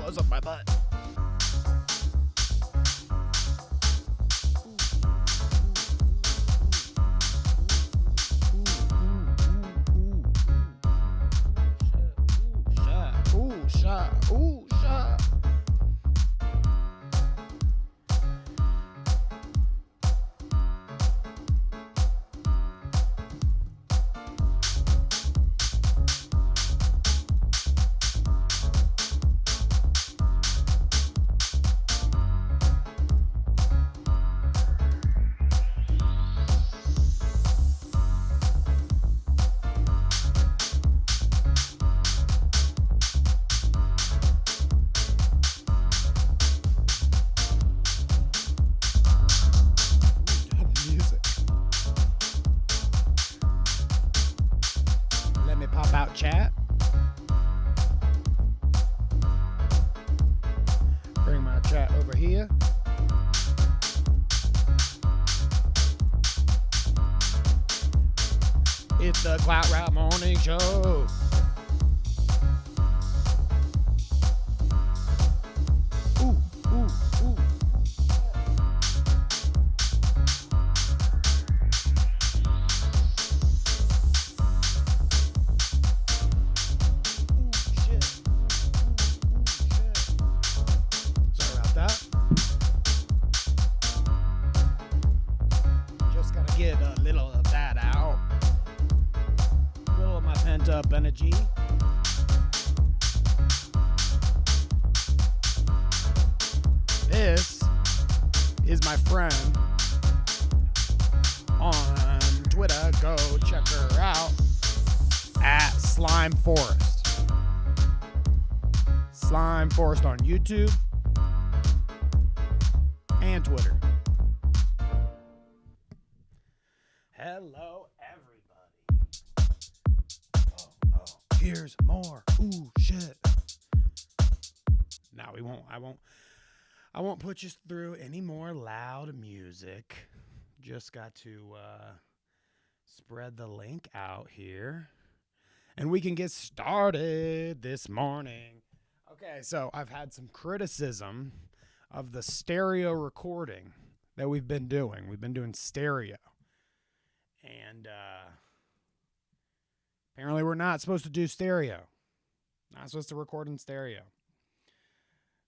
close up my butt. Ooh, shut. About chat. Bring my chat over here. It's the Clout Rap Morning Show. Up energy. This is my friend on Twitter. Go check her out at Slime Forest. Slime Forest on YouTube and Twitter. Hello, everybody. Here's more. Ooh, shit. No, we won't. I won't put you through any more loud music. Just got to spread the link out here. And we can get started this morning. Okay, so I've had some criticism of the stereo recording that we've been doing. We've been doing stereo. And apparently we're not supposed to do stereo. Not supposed to record in stereo.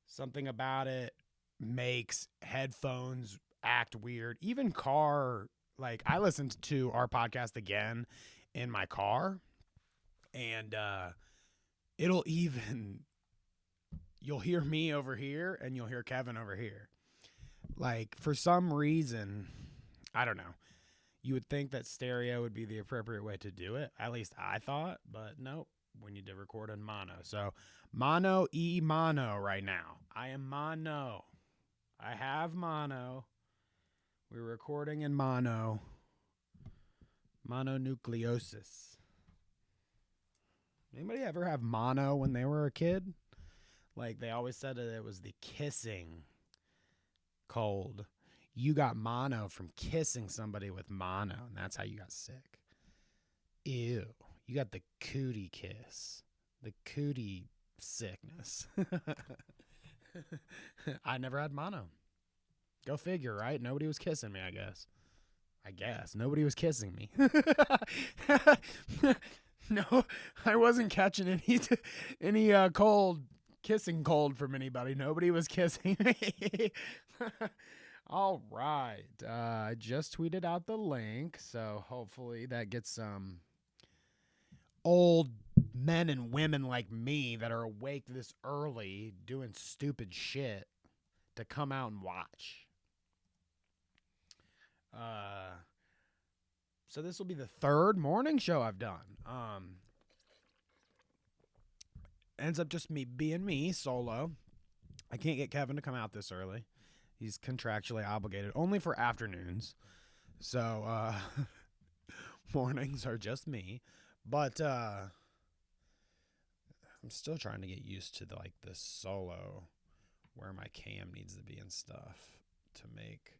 Something about it makes headphones act weird. Even car, like I listened to our podcast again in my car, and you'll hear me over here and you'll hear Kevin over here. Like for some reason, I don't know. You would think that stereo would be the appropriate way to do it. At least I thought, but nope. We need to record in mono. So mono right now. I am mono. I have mono. We're recording in mono. Mononucleosis. Anybody ever have mono when they were a kid? Like they always said that it was the kissing cold. You got mono from kissing somebody with mono, and that's how you got sick. Ew. You got the cootie kiss. The cootie sickness. I never had mono. Go figure, right? Nobody was kissing me, I guess. Nobody was kissing me. No, I wasn't catching any cold, kissing cold from anybody. Nobody was kissing me. All right. I just tweeted out the link, so hopefully that gets some old men and women like me that are awake this early doing stupid shit to come out and watch. So this will be the third morning show I've done. Ends up just me being me, solo. I can't get Kevin to come out this early. He's contractually obligated only for afternoons. So mornings are just me. But I'm still trying to get used to the solo where my cam needs to be and stuff to make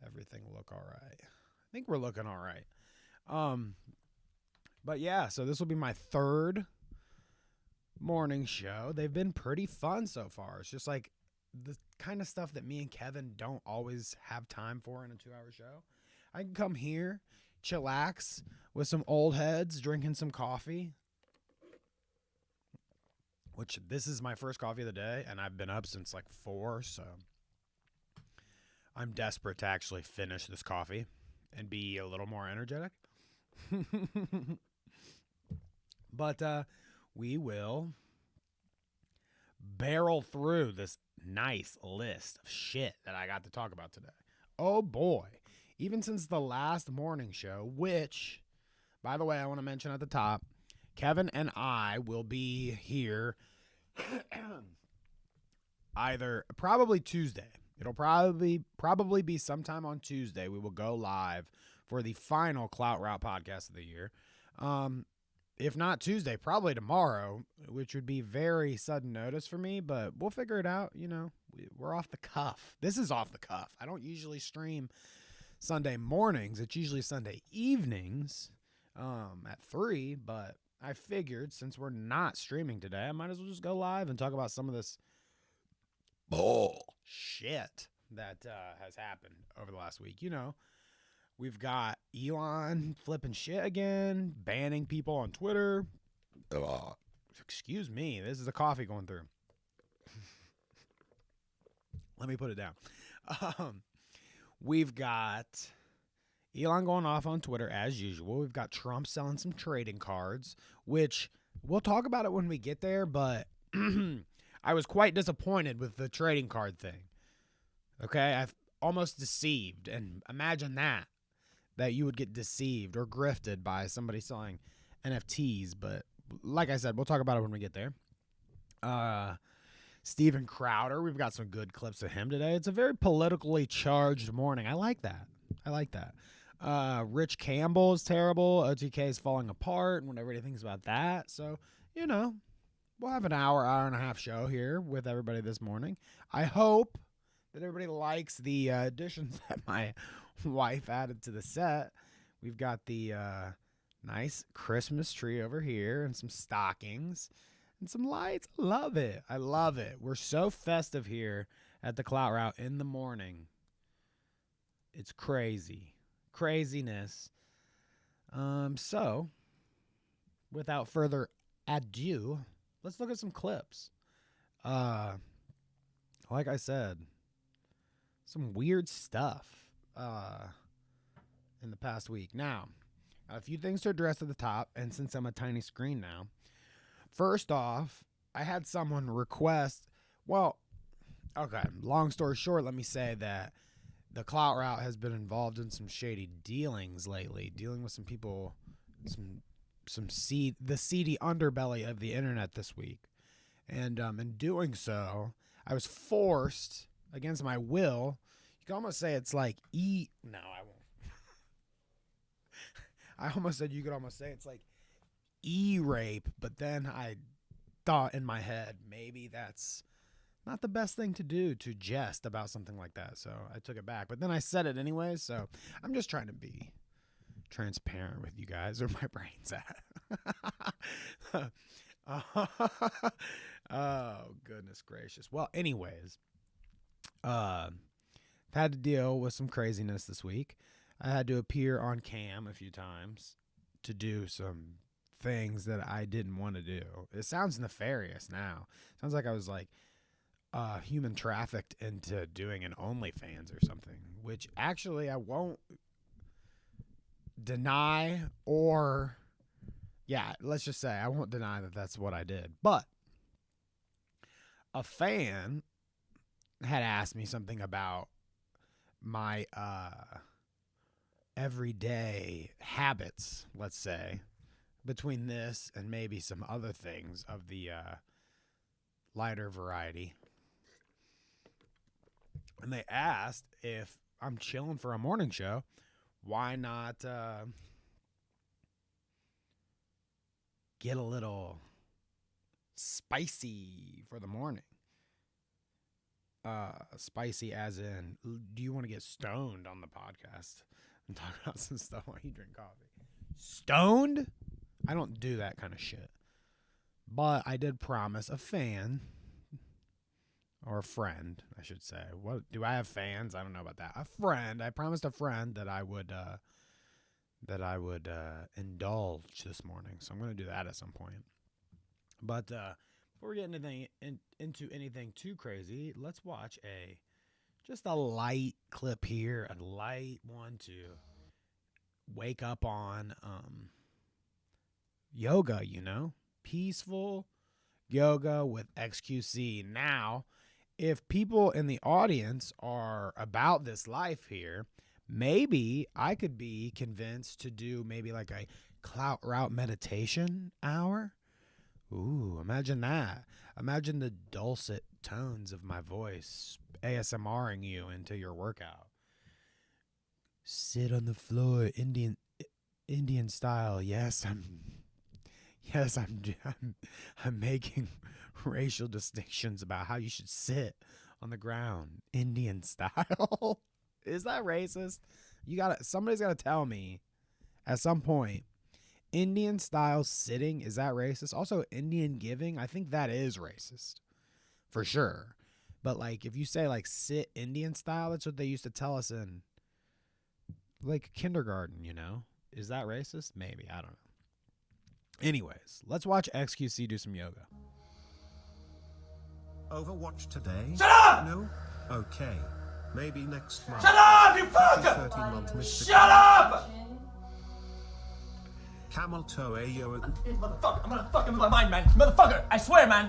everything look all right. I think we're looking all right. But yeah, so this will be my third morning show. They've been pretty fun so far. It's just like the kind of stuff that me and Kevin don't always have time for in a 2-hour show. I can come here, chillax with some old heads, drinking some coffee, which this is my first coffee of the day, and I've been up since like 4, so I'm desperate to actually finish this coffee and be a little more energetic. But we will barrel through this nice list of shit that I got to talk about today. Oh boy. Even since the last morning show, which, by the way, I want to mention at the top, Kevin and I will be here either probably Tuesday. It'll probably be sometime on Tuesday. We will go live for the final Clout Route podcast of the year. If not Tuesday, probably tomorrow, which would be very sudden notice for me, but we'll figure it out. You know, we're off the cuff. This is off the cuff. I don't usually stream Sunday mornings. It's usually Sunday evenings at 3, but I figured since we're not streaming today, I might as well just go live and talk about some of this shit that has happened over the last week. You know, we've got Elon flipping shit again, banning people on Twitter. Excuse me, this is a coffee going through. Let me put it down. We've got Elon going off on Twitter as usual. We've got Trump selling some trading cards, which we'll talk about it when we get there, but I was quite disappointed with the trading card thing. Okay, I've almost deceived, and imagine that you would get deceived or grifted by somebody selling NFTs, but like I said, we'll talk about it when we get there. Steven Crowder, we've got some good clips of him today. It's a very politically charged morning. I like that. Rich Campbell is terrible. OTK is falling apart, and what everybody thinks about that. So, you know, we'll have an hour and a half show here with everybody this morning. I hope that everybody likes the additions that my wife added to the set. We've got the nice Christmas tree over here and some stockings and some lights. I love it. We're so festive here at the Clout Route in the morning. It's craziness. So without further ado, let's look at some clips. Like I said, some weird stuff in the past week. Now, a few things to address at the top, and since I'm a tiny screen now, first off, I had someone request, long story short, let me say that the Clout Route has been involved in some shady dealings lately, dealing with some people, the seedy underbelly of the internet this week. And in doing so, I was forced, against my will, you can almost say it's like no, I won't. I almost said you could almost say it's like E-rape, but then I thought in my head, maybe that's not the best thing to do, to jest about something like that. So I took it back, but then I said it anyway. So I'm just trying to be transparent with you guys, where my brain's at. Oh, goodness gracious. Well, anyways, I've had to deal with some craziness this week. I had to appear on cam a few times to do some things that I didn't want to do. It sounds nefarious now. Sounds like I was like human trafficked into doing an OnlyFans or something, which actually I won't deny, or let's just say I won't deny that that's what I did. But a fan had asked me something about my everyday habits, let's say, between this and maybe some other things of the lighter variety. And they asked if I'm chilling for a morning show, why not get a little spicy for the morning? Spicy as in, do you want to get stoned on the podcast and talk about some stuff while you drink coffee? Stoned? I don't do that kind of shit. But I did promise a fan, or a friend, I should say. What do I have fans? I don't know about that. A friend. I promised a friend that I would indulge this morning. So I'm going to do that at some point. But before we get into anything too crazy, let's watch just a light clip here, a light one to wake up on yoga, peaceful yoga with XQC. Now, if people in the audience are about this life here, maybe I could be convinced to do maybe like a Clout route meditation hour. Ooh, imagine that. Imagine the dulcet tones of my voice ASMRing you into your workout. Sit on the floor, Indian style. Yes, I'm making racial distinctions about how you should sit on the ground, Indian style. Is that racist? Somebody's got to tell me at some point. Indian style sitting, is that racist? Also, Indian giving, I think that is racist for sure. But like, if you say like sit Indian style, that's what they used to tell us in like kindergarten, Is that racist? Maybe, I don't know. Anyways, let's watch XQC do some yoga. Overwatch today? Shut up! No? Okay. Maybe next month. Shut up, you fucker! 13-month Mr. Shut up! Camel toe Ayo. Motherfucker, I'm gonna fucking lose my mind, man. Motherfucker, I swear, man.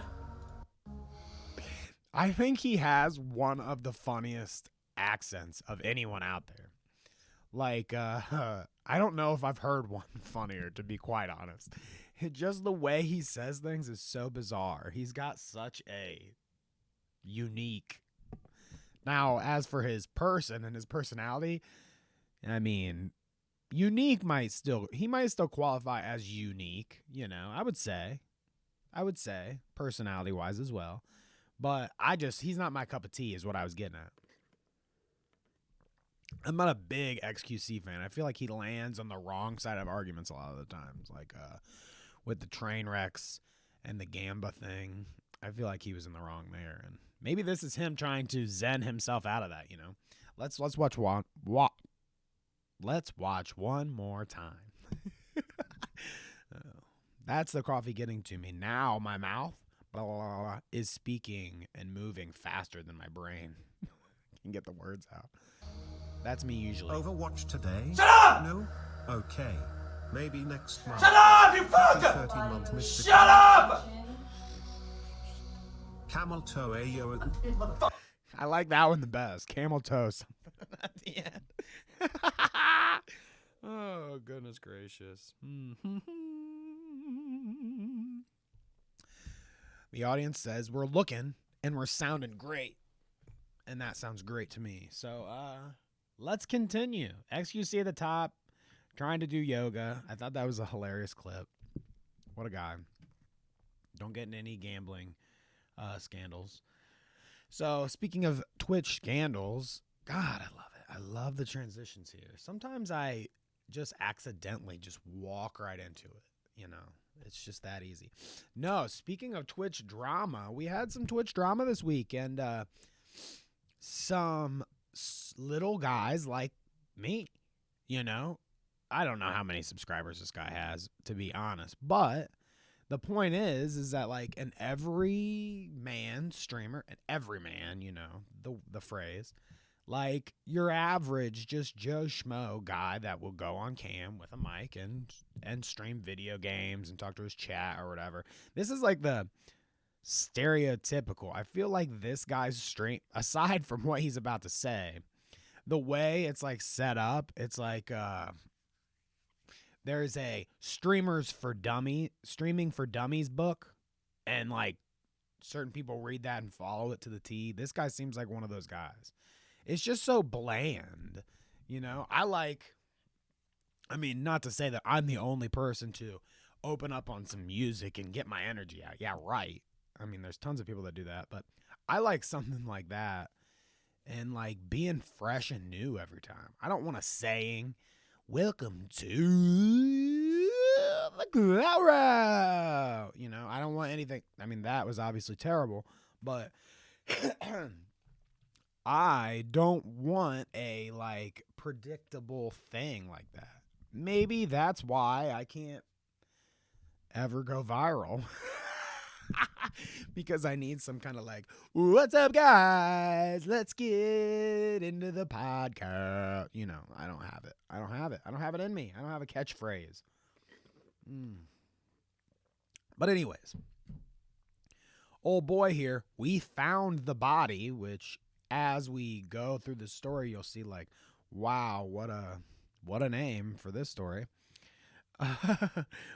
I think he has one of the funniest accents of anyone out there. Like, I don't know if I've heard one funnier, to be quite honest. Just the way he says things is so bizarre. He's got such a unique. Now, as for his person and his personality, I mean, unique might still qualify as unique, I would say personality wise as well. But he's not my cup of tea is what I was getting at. I'm not a big XQC fan. I feel like he lands on the wrong side of arguments a lot of the times. Like with the train wrecks and the Gamba thing, I feel like he was in the wrong there. And maybe this is him trying to zen himself out of that, Let's watch one. Let's watch one more time. That's the coffee getting to me. Now my mouth blah, blah, blah, blah, is speaking and moving faster than my brain can get the words out. That's me usually. Overwatch today? Shut up! No? Okay. Maybe next month. Shut up, you fucker! 13-month Mr. Shut up! Camel toe Ayo. Motherfucker. I like that one the best. Camel toast at the end. Oh, goodness gracious. The audience says we're looking and we're sounding great. And that sounds great to me. So let's continue. XQC at the top, trying to do yoga. I thought that was a hilarious clip. What a guy. Don't get in any gambling scandals. So speaking of Twitch scandals, God, I love it. I love the transitions here. Sometimes I just accidentally just walk right into it, It's just that easy. No, speaking of Twitch drama, we had some Twitch drama this week, and some little guys like me, I don't know how many subscribers this guy has, to be honest, but the point is that like an everyman streamer, an everyman, the phrase, like your average just Joe Schmo guy that will go on cam with a mic and stream video games and talk to his chat or whatever. This is like the stereotypical. I feel like this guy's stream, aside from what he's about to say, the way it's like set up, it's like there's a streaming for dummies book, and like certain people read that and follow it to the T. This guy seems like one of those guys. It's just so bland, not to say that I'm the only person to open up on some music and get my energy out. Yeah, right. There's tons of people that do that, but I like something like that and like being fresh and new every time. I don't want a saying, welcome to the Clout Route. I don't want anything. I mean, that was obviously terrible, but I don't want a like predictable thing like that. Maybe that's why I can't ever go viral. Because I need some kind of like, what's up, guys? Let's get into the podcast. You know, I don't have it. I don't have it in me. I don't have a catchphrase. But anyways, old boy here, we found the body, which as we go through the story, you'll see like, wow, what a name for this story.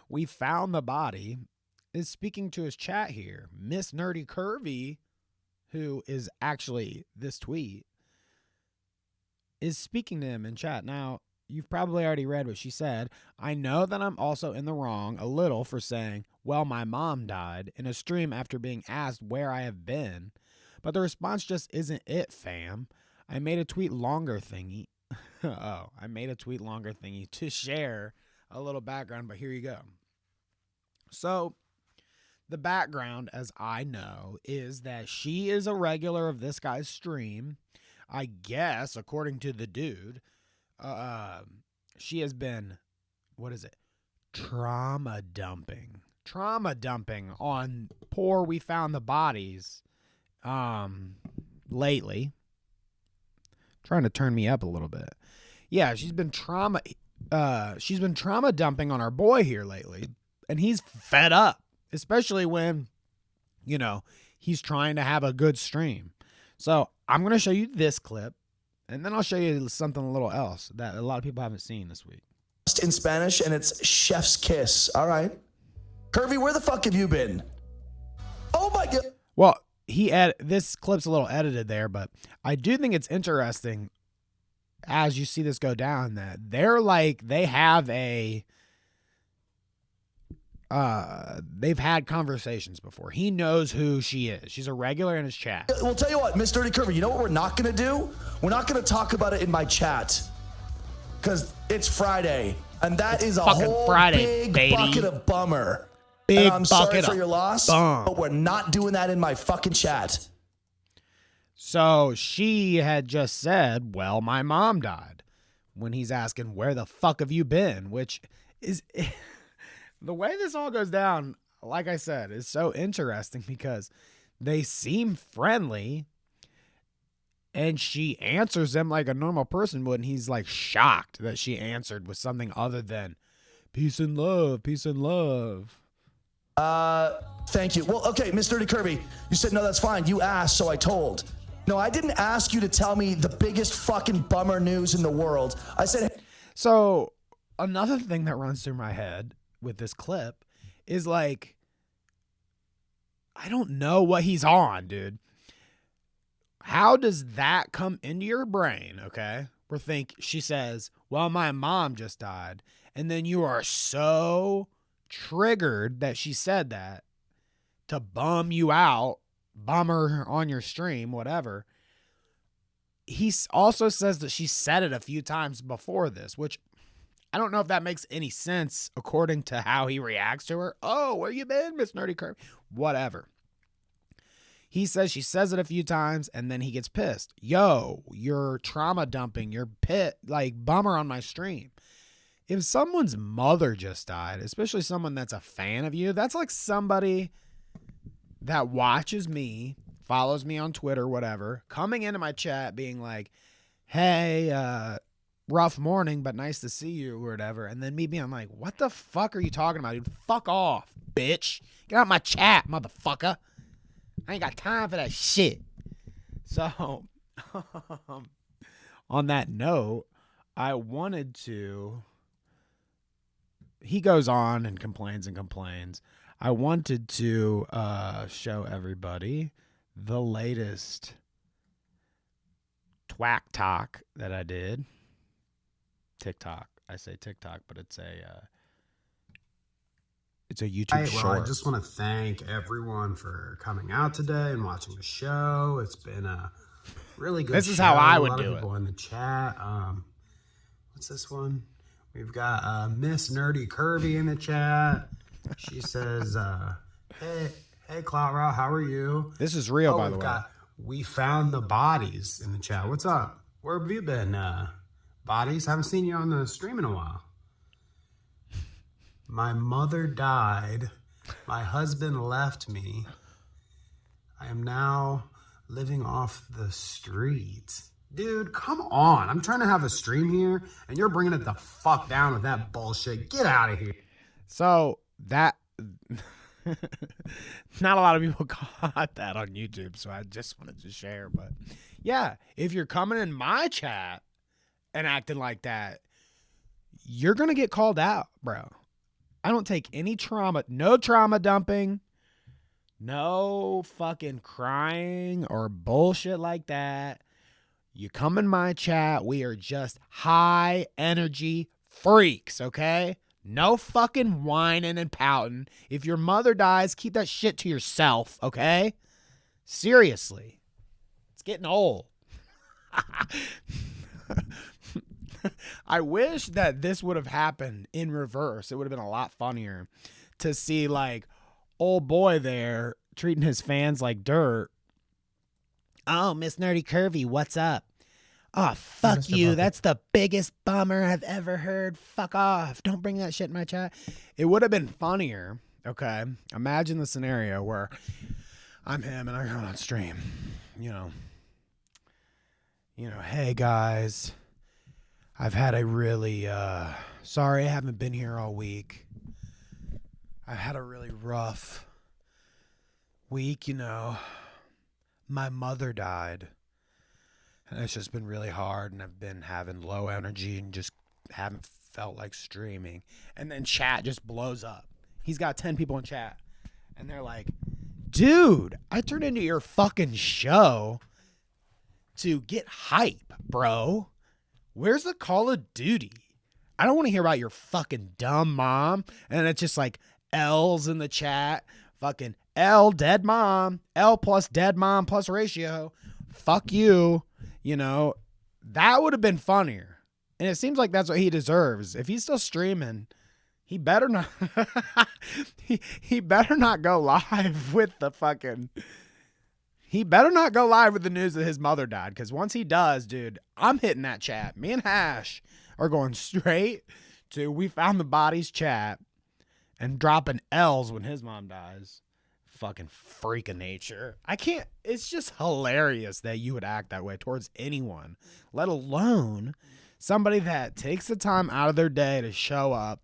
We found the body. Is speaking to his chat here. Miss Nerdy Curvy, who is actually this tweet, is speaking to him in chat. Now, you've probably already read what she said. I know that I'm also in the wrong a little for saying, well, my mom died in a stream after being asked where I have been. But the response just isn't it, fam. I made a tweet longer thingy. I made a tweet longer thingy to share a little background, but here you go. So, the background, as I know, is that she is a regular of this guy's stream. I guess, according to the dude, she has been, trauma dumping on poor We Found the Bodies lately. Trying to turn me up a little bit. Yeah, she's been trauma dumping on our boy here lately, and he's fed up. Especially when, you know, he's trying to have a good stream. So I'm going to show you this clip, and then I'll show you something a little else that a lot of people haven't seen this week. In Spanish, and it's chef's kiss. All right. Curvy, where the fuck have you been? Oh, my God. Well, this clip's a little edited there, but I do think it's interesting as you see this go down that they have they've had conversations before. He knows who she is. She's a regular in his chat. Well, tell you what, Miss Dirty Curvy, you know what we're not going to do? We're not going to talk about it in my chat because it's Friday, and that is a whole Friday, big baby. bucket of bummer. Big and I'm bucket sorry for of your loss, bum. but we're not doing that in my fucking chat. So she had just said, well, my mom died, when he's asking, where the fuck have you been? Which is... The way this all goes down, like I said, is so interesting because they seem friendly and she answers him like a normal person would, and he's like shocked that she answered with something other than peace and love, peace and love. Thank you. Well, okay, Miss Dirty Curvy, you said, no, that's fine. You asked, so I told. No, I didn't ask you to tell me the biggest fucking bummer news in the world. I said... So another thing that runs through my head with this clip is like, I don't know what he's on, dude. How does that come into your brain? Okay. She says, well, my mom just died. And then you are so triggered that she said that to bum you out, bum her on your stream, whatever. He also says that she said it a few times before this, which I don't know if that makes any sense according to how he reacts to her. Oh, where you been, Miss Nerdy Curvy? Whatever. He says she says it a few times, and then he gets pissed. Yo, you're trauma dumping. You're bummer on my stream. If someone's mother just died, especially someone that's a fan of you, that's like somebody that watches me, follows me on Twitter, whatever, coming into my chat being like, hey, rough morning, but nice to see you or whatever. And then me being like, what the fuck are you talking about, dude? Fuck off, bitch. Get out my chat, motherfucker. I ain't got time for that shit. So, on that note, I wanted to... He goes on and complains and complains. I wanted to show everybody the latest twack talk that I did. TikTok. I say TikTok, but it's a YouTube short. Well, I just want to thank everyone for coming out today and watching the show. It's been a really good show. This is how I would do it. A lot of people in the chat. What's this one? We've got Miss Nerdy Curvy in the chat. She says, Clout. How are you? This is real, by the we've way. We found the bodies in the chat. What's up? Where have you been, bodies? Haven't seen you on the stream in a while. My mother died. My husband left me. I am now living off the streets. Dude, come on. I'm trying to have a stream here, and you're bringing it the fuck down with that bullshit. Get out of here. So that, not a lot of people caught that on YouTube, so I just wanted to share. But yeah, if you're coming in my chat and acting like that, you're going to get called out, bro. I don't take any trauma, no trauma dumping, no fucking crying or bullshit like that. You come in my chat, we are just high energy freaks, okay? No fucking whining and pouting. If your mother dies, keep that shit to yourself, okay? Seriously. It's getting old. I wish that this would have happened in reverse. It would have been a lot funnier to see like old boy there treating his fans like dirt. Oh, Miss Nerdy Curvy, what's up? Oh, fuck Mr. you. Bucket. That's the biggest bummer I've ever heard. Fuck off. Don't bring that shit in my chat. It would have been funnier. Okay. Imagine the scenario where I'm him and I go on stream. You know, hey guys, I've had a really, sorry I haven't been here all week. I've had a really rough week, My mother died. And it's just been really hard, and I've been having low energy and just haven't felt like streaming. And then chat just blows up. He's got 10 people in chat, and they're like, dude, I turned into your fucking show to get hype, bro. Where's the Call of Duty? I don't want to hear about your fucking dumb mom. And it's just like L's in the chat. Fucking L, dead mom. L plus dead mom plus ratio. Fuck you. That would have been funnier. And it seems like that's what he deserves. If he's still streaming, he better not he better not go live with the fucking he better not go live with the news that his mother died. Because once he does, dude, I'm hitting that chat. Me and Hash are going straight to We Found the Bodies chat and dropping L's when his mom dies. Fucking freak of nature. I can't, it's just hilarious that you would act that way towards anyone, let alone somebody that takes the time out of their day to show up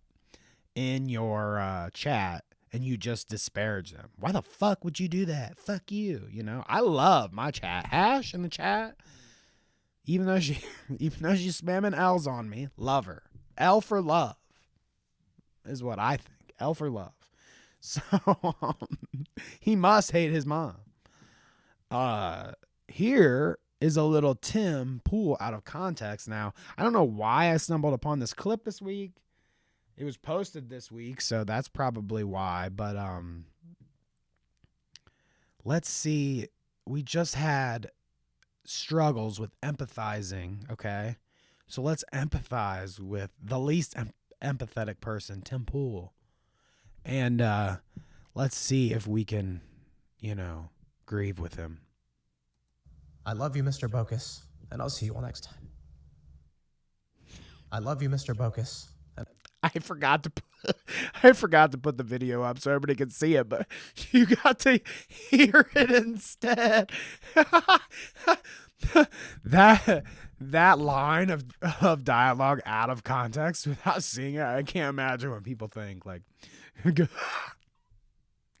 in your chat and you just disparage them. Why the fuck would you do that? Fuck you. I love my chat. Hash in the chat, even though she's spamming L's on me, love her. L for love is what I think. L for love. So he must hate his mom. Here is a little Tim Pool out of context. Now, I don't know why I stumbled upon this clip this week. It was posted this week, so that's probably why. But let's see. We just had struggles with empathizing, okay? So let's empathize with the least empathetic person, Tim Pool. And let's see if we can, grieve with him. I love you, Mr. Bocus, and I'll see you all next time. I love you, Mr. Bocus. I forgot to put the video up so everybody could see it, but you got to hear it instead. That line of dialogue out of context without seeing it, I can't imagine what people think. Like,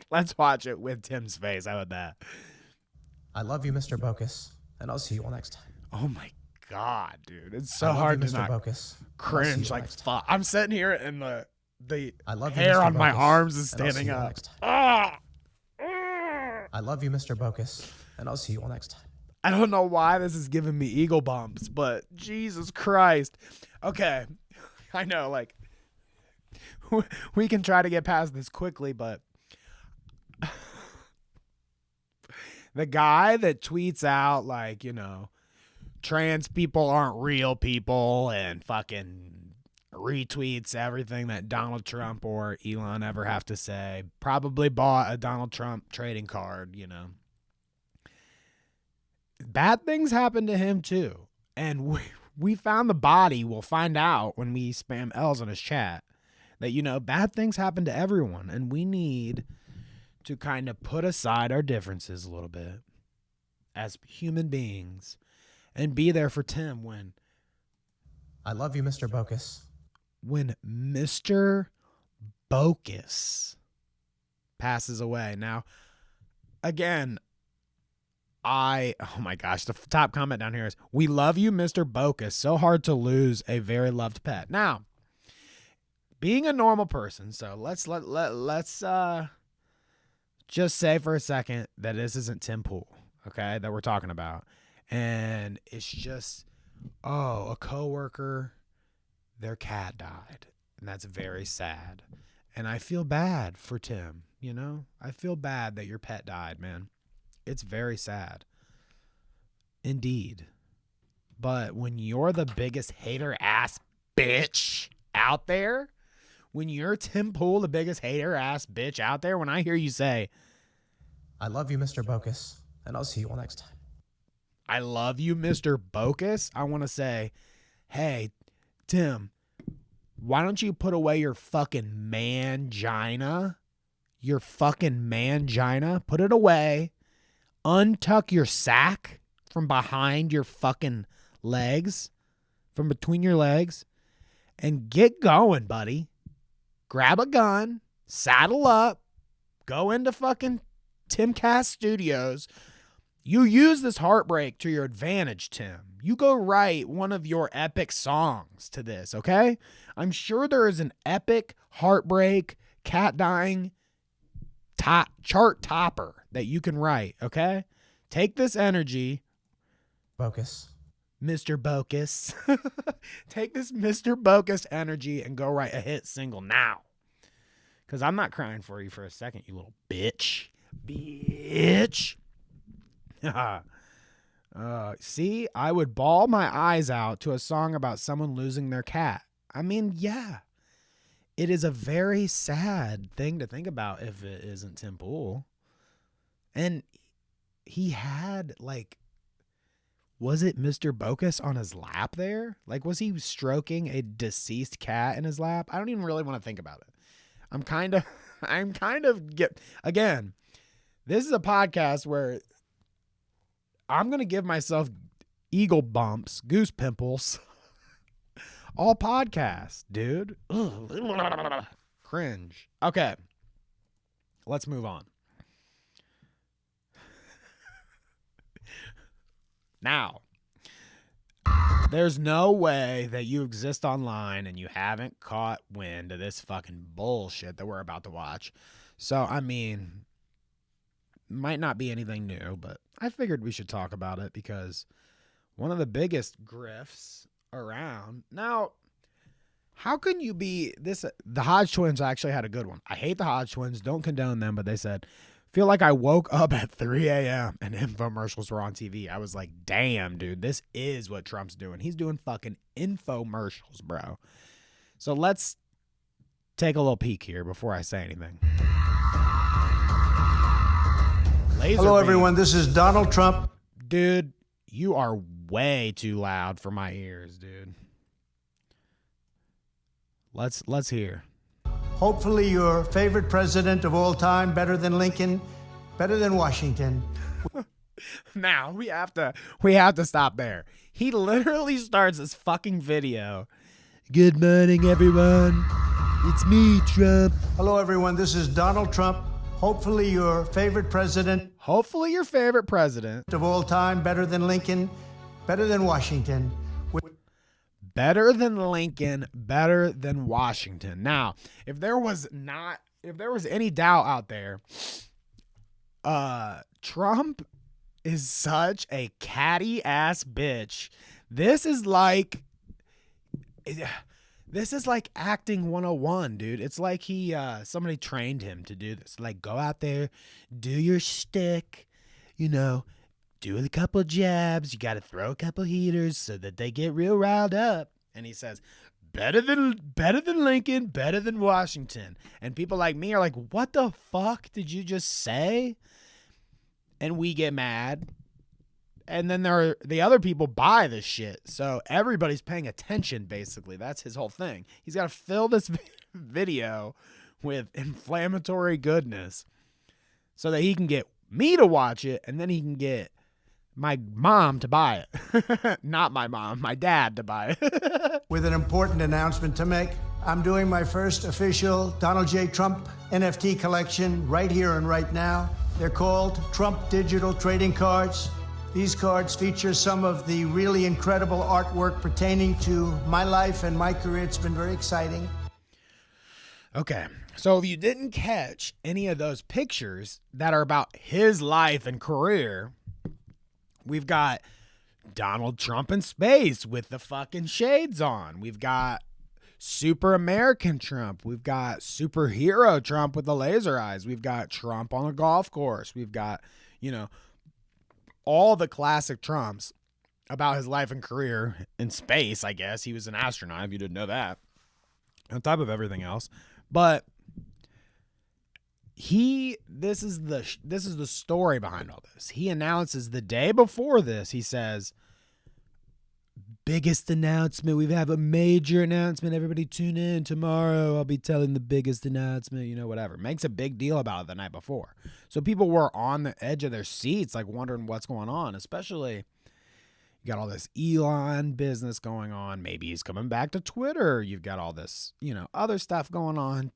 let's watch it with Tim's face. How about that? I love you, Mr. Bocus, and I'll see you all next time. Oh my God, dude. It's so hard to not Bocus. Cringe. Like, fuck. I'm sitting here and the I love hair you, on Bocus, my arms is standing up. I love you, Mr. Bocus, and I'll see you all next time. I don't know why this is giving me eagle bumps, but Jesus Christ. Okay. I know, like, we can try to get past this quickly, but the guy that tweets out, like, trans people aren't real people and fucking retweets everything that Donald Trump or Elon ever have to say. Probably bought a Donald Trump trading card, you know. Bad things happen to him too. And we found the body. We'll find out when we spam L's on his chat that, you know, bad things happen to everyone. And we need to kind of put aside our differences a little bit as human beings and be there for Tim when I love you, Mr. Bokus. When Mr. Bokus passes away. Now, again, oh my gosh, the top comment down here is, we love you, Mr. Bokus. So hard to lose a very loved pet. Now, being a normal person, so let's just say for a second that this isn't Tim Pool, okay, that we're talking about. And it's just, a coworker, their cat died. And that's very sad. And I feel bad for Tim, you know? I feel bad that your pet died, man. It's very sad. Indeed. But when you're the biggest hater ass bitch out there, when you're Tim Pool, the biggest hater ass bitch out there, when I hear you say, I love you, Mr. Bokus, and I'll see you all next time. I love you, Mr. Bokus, I want to say, hey, Tim, why don't you put away your fucking mangina? Your fucking mangina. Put it away. Untuck your sack from behind your fucking legs, from between your legs, and get going, buddy. Grab a gun, saddle up, go into fucking Timcast Studios. You use this heartbreak to your advantage, Tim. You go write one of your epic songs to this, okay? I'm sure there is an epic heartbreak, cat dying chart topper that you can write, okay? Take this energy. Bokus. Mr. Bokus. Take this Mr. Bokus energy and go write a hit single now. Because I'm not crying for you for a second, you little bitch. Bitch. See, I would bawl my eyes out to a song about someone losing their cat. I mean, yeah. It is a very sad thing to think about if it isn't Tim Pool. And he had, like, was it Mr. Bokus on his lap there? Like, was he stroking a deceased cat in his lap? I don't even really want to think about it. Again, this is a podcast where I'm going to give myself eagle bumps, goose pimples, all podcast, dude. Ugh. Cringe. Okay. Let's move on. Now, there's no way that you exist online and you haven't caught wind of this fucking bullshit that we're about to watch. So, I mean, might not be anything new, but I figured we should talk about it because one of the biggest grifts around. Now, how can you be this? The Hodge twins actually had a good one. I hate the Hodge twins. Don't condone them, but they said, feel like I woke up at 3 a.m. and infomercials were on TV. I was like, damn, dude, this is what Trump's doing. He's doing fucking infomercials, bro. So let's take a little peek here before I say anything. Hello, everyone. This is Donald Trump. Dude, you are way too loud for my ears, dude. Let's hear. Hopefully your favorite president of all time, better than Lincoln, better than Washington. Now, we have to stop there. He literally starts this fucking video. Good morning, everyone. It's me, Trump. Hello, everyone. This is Donald Trump. Hopefully your favorite president. Hopefully your favorite president. Of all time, better than Lincoln, better than Washington. Better than Lincoln, better than Washington. Now, if there was any doubt out there, Trump is such a catty ass bitch. This is like acting 101, dude. It's like somebody trained him to do this. Like, go out there, do your shtick, do a couple jabs. You got to throw a couple heaters so that they get real riled up. And he says, better than Lincoln, better than Washington. And people like me are like, what the fuck did you just say? And we get mad. And then the other people buy this shit. So everybody's paying attention, basically. That's his whole thing. He's got to fill this video with inflammatory goodness so that he can get me to watch it, and then he can get my mom to buy it. Not my mom, my dad to buy it. With an important announcement to make. I'm doing my first official Donald J. Trump NFT collection right here and right now. They're called Trump Digital Trading Cards. These cards feature some of the really incredible artwork pertaining to my life and my career. It's been very exciting. Okay, so if you didn't catch any of those pictures that are about his life and career, we've got Donald Trump in space with the fucking shades on. We've got Super American Trump. We've got Superhero Trump with the laser eyes. We've got Trump on a golf course. We've got, all the classic Trumps about his life and career in space, I guess. He was an astronaut, if you didn't know that. On top of everything else. But this is the story behind all this. He announces the day before this, he says, biggest announcement. We have a major announcement. Everybody tune in tomorrow. I'll be telling the biggest announcement, whatever. Makes a big deal about it the night before. So people were on the edge of their seats, like wondering what's going on, especially you got all this Elon business going on. Maybe he's coming back to Twitter. You've got all this, other stuff going on.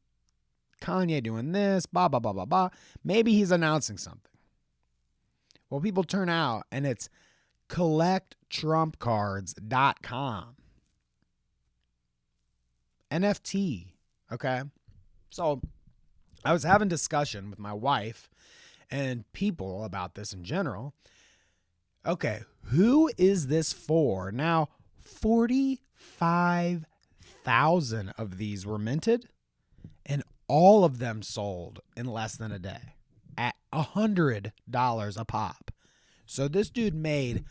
Kanye doing this, blah, blah, blah, blah, blah. Maybe he's announcing something. Well, people turn out and it's collecttrumpcards.com. NFT. Okay. So I was having discussion with my wife and people about this in general. Okay. Who is this for? Now, 45,000 of these were minted and all of them sold in less than a day at $100 a pop. So this dude made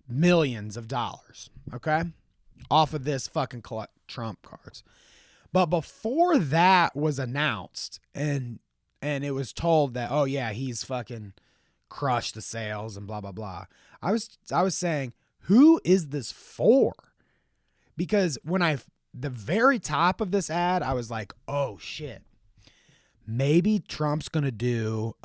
millions of dollars, okay, off of this fucking Trump cards. But before that was announced and it was told that, oh yeah, he's fucking crushed the sales and blah, blah, blah. I was saying, who is this for? Because when the very top of this ad, I was like, oh shit, maybe Trump's going to do,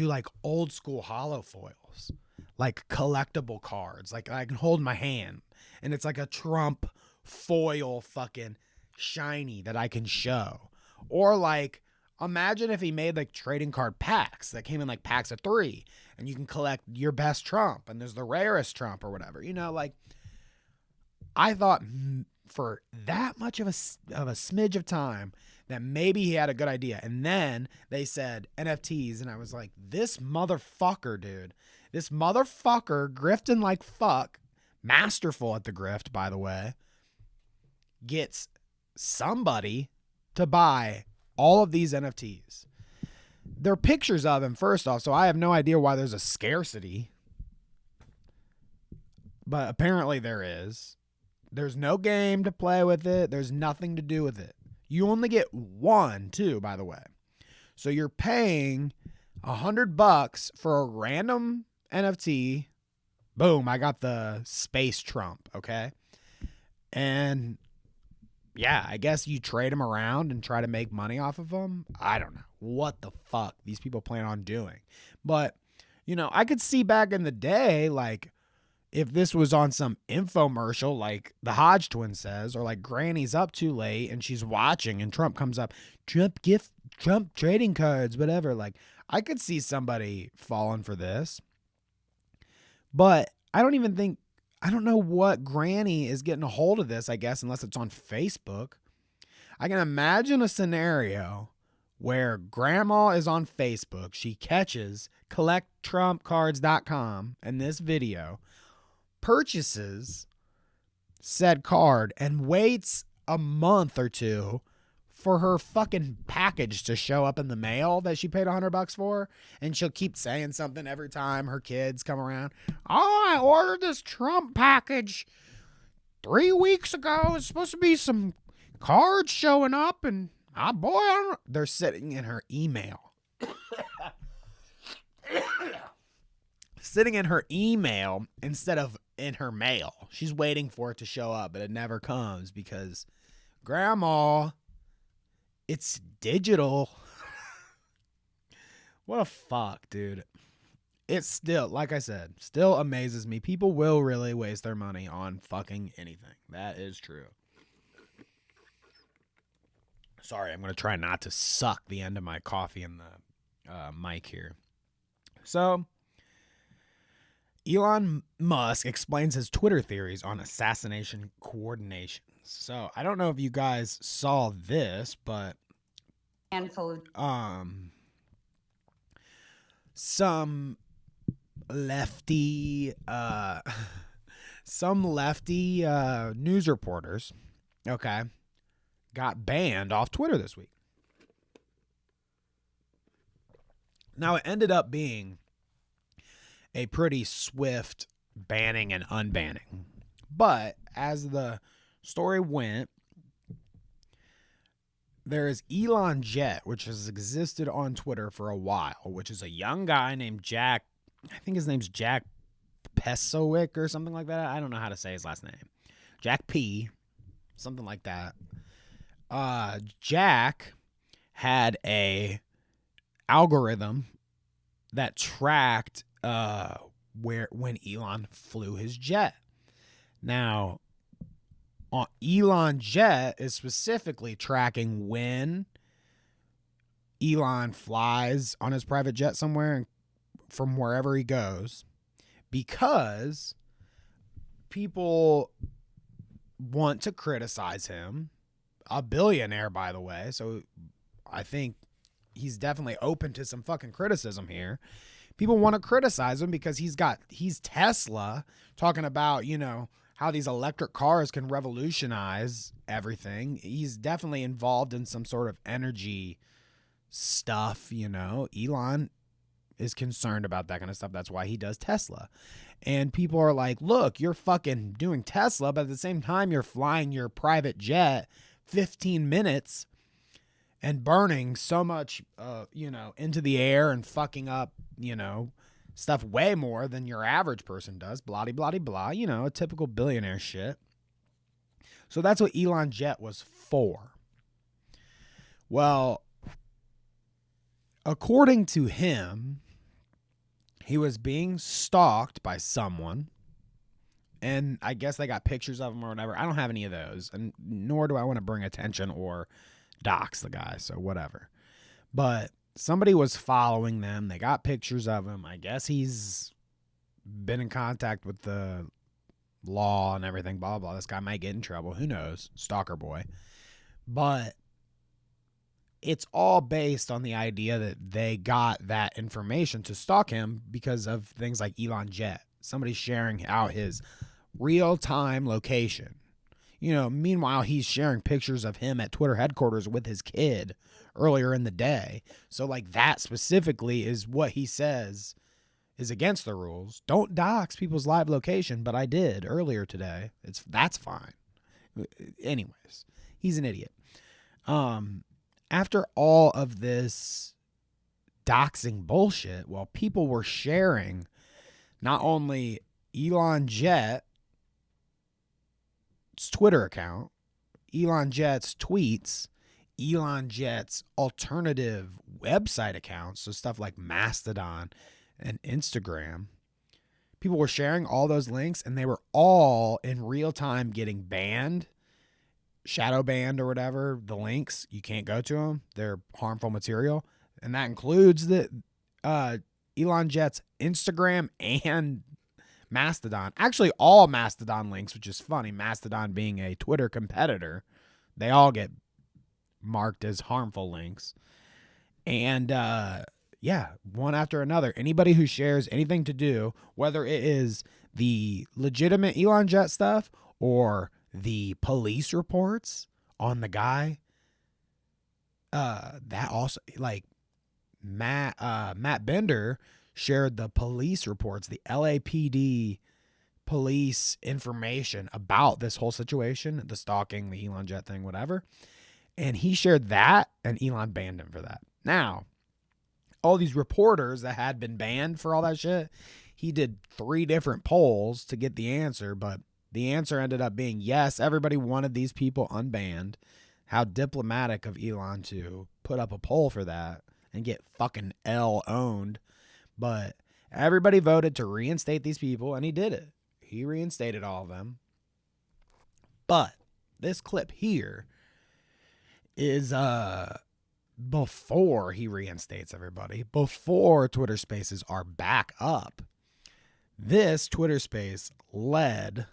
like old school holofoils, like collectible cards, like I can hold in my hand and it's like a Trump foil fucking shiny that I can show. Or like, imagine if he made like trading card packs that came in like packs of 3 and you can collect your best Trump and there's the rarest Trump or whatever, like I thought for that much of a smidge of time that maybe he had a good idea. And then they said NFTs. And I was like, this motherfucker, dude, this motherfucker grifting like fuck, masterful at the grift, by the way, gets somebody to buy all of these NFTs. There are pictures of him, first off, so I have no idea why there's a scarcity. But apparently there is. There's no game to play with it. There's nothing to do with it. You only get one, too, by the way. So you're paying $100 for a random NFT. Boom, I got the space Trump, okay? And yeah, I guess you trade them around and try to make money off of them. I don't know what the fuck these people plan on doing. But, I could see back in the day, like, if this was on some infomercial like the Hodge twin says, or like Granny's up too late and she's watching and Trump comes up, Trump trading cards, whatever. Like, I could see somebody falling for this. But I don't know what Granny is getting a hold of this, I guess, unless it's on Facebook. I can imagine a scenario where grandma is on Facebook. She catches collecttrumpcards.com and this video, purchases said card and waits a month or two for her fucking package to show up in the mail that she paid $100 for. And she'll keep saying something every time her kids come around. Oh, I ordered this Trump package 3 weeks ago, it's supposed to be some cards showing up, and boy, I don't know. They're sitting in her email. Sitting in her email instead of in her mail. She's waiting for it to show up, but it never comes because, Grandma, it's digital. What a fuck, dude. It's still, like I said, still amazes me. People will really waste their money on fucking anything. That is true. Sorry, I'm going to try not to suck the end of my coffee in the mic here. So, Elon Musk explains his Twitter theories on assassination coordinations. So, I don't know if you guys saw this, but some lefty news reporters, okay, got banned off Twitter this week. Now, it ended up being a pretty swift banning and unbanning. But as the story went, there is Elon Jet, which has existed on Twitter for a while, which is a young guy named Jack. I think his name's Jack Pesowick or something like that. I don't know how to say his last name. Jack P. Something like that. Jack had a algorithm that tracked when Elon flew his jet. Now, Elon Jet is specifically tracking when Elon flies on his private jet somewhere and from wherever he goes, because people want to criticize him. A billionaire, by the way, so I think he's definitely open to some fucking criticism here. People want to criticize him because he's Tesla, talking about, you know, how these electric cars can revolutionize everything. He's definitely involved in some sort of energy stuff, you know. Elon is concerned about that kind of stuff. That's why he does Tesla. And people are like, look, you're fucking doing Tesla, but at the same time, you're flying your private jet 15 minutes and burning so much, you know, into the air and fucking up, you know, stuff way more than your average person does. Blah, blah, blah, blah. You know, a typical billionaire shit. So that's what Elon Jet was for. Well, according to him, he was being stalked by someone. And I guess they got pictures of him or whatever. I don't have any of those. And nor do I want to bring attention or dox the guy. So whatever. But somebody was following them. They got pictures of him. I guess he's been in contact with the law and everything. Blah, blah, blah. This guy might get in trouble. Who knows? Stalker boy. But it's all based on the idea that they got that information to stalk him because of things like Elon Jet. Somebody's sharing out his real-time location. You know, meanwhile, he's sharing pictures of him at Twitter headquarters with his kid earlier in the day. So, like, that specifically is what he says is against the rules. Don't dox people's live location, but I did earlier today. That's fine. Anyways, he's an idiot. After all of this doxing bullshit, well, people were sharing not only Elon Jet's Twitter account, Elon Jet's tweets, Elon Jet's alternative website accounts, so stuff like Mastodon and Instagram. People were sharing all those links, and they were all in real time getting banned, shadow banned or whatever. The links, you can't go to them. They're harmful material. And that includes the Elon Jet's Instagram and Mastodon. Actually, all Mastodon links, which is funny. Mastodon being a Twitter competitor, they all get marked as harmful links. And yeah, one after another. Anybody who shares anything to do, whether it is the legitimate Elon Jet stuff or the police reports on the guy, that also, like, Matt Bender shared the police reports, the LAPD police information about this whole situation, the stalking, the Elon jet thing, whatever. And he shared that, and Elon banned him for that. Now, all these reporters that had been banned for all that shit, he did 3 different polls to get the answer, but the answer ended up being yes, everybody wanted these people unbanned. How diplomatic of Elon to put up a poll for that and get fucking owned. But everybody voted to reinstate these people, and he did it. He reinstated all of them. But this clip here is before he reinstates everybody, before Twitter Spaces are back up. This Twitter Space led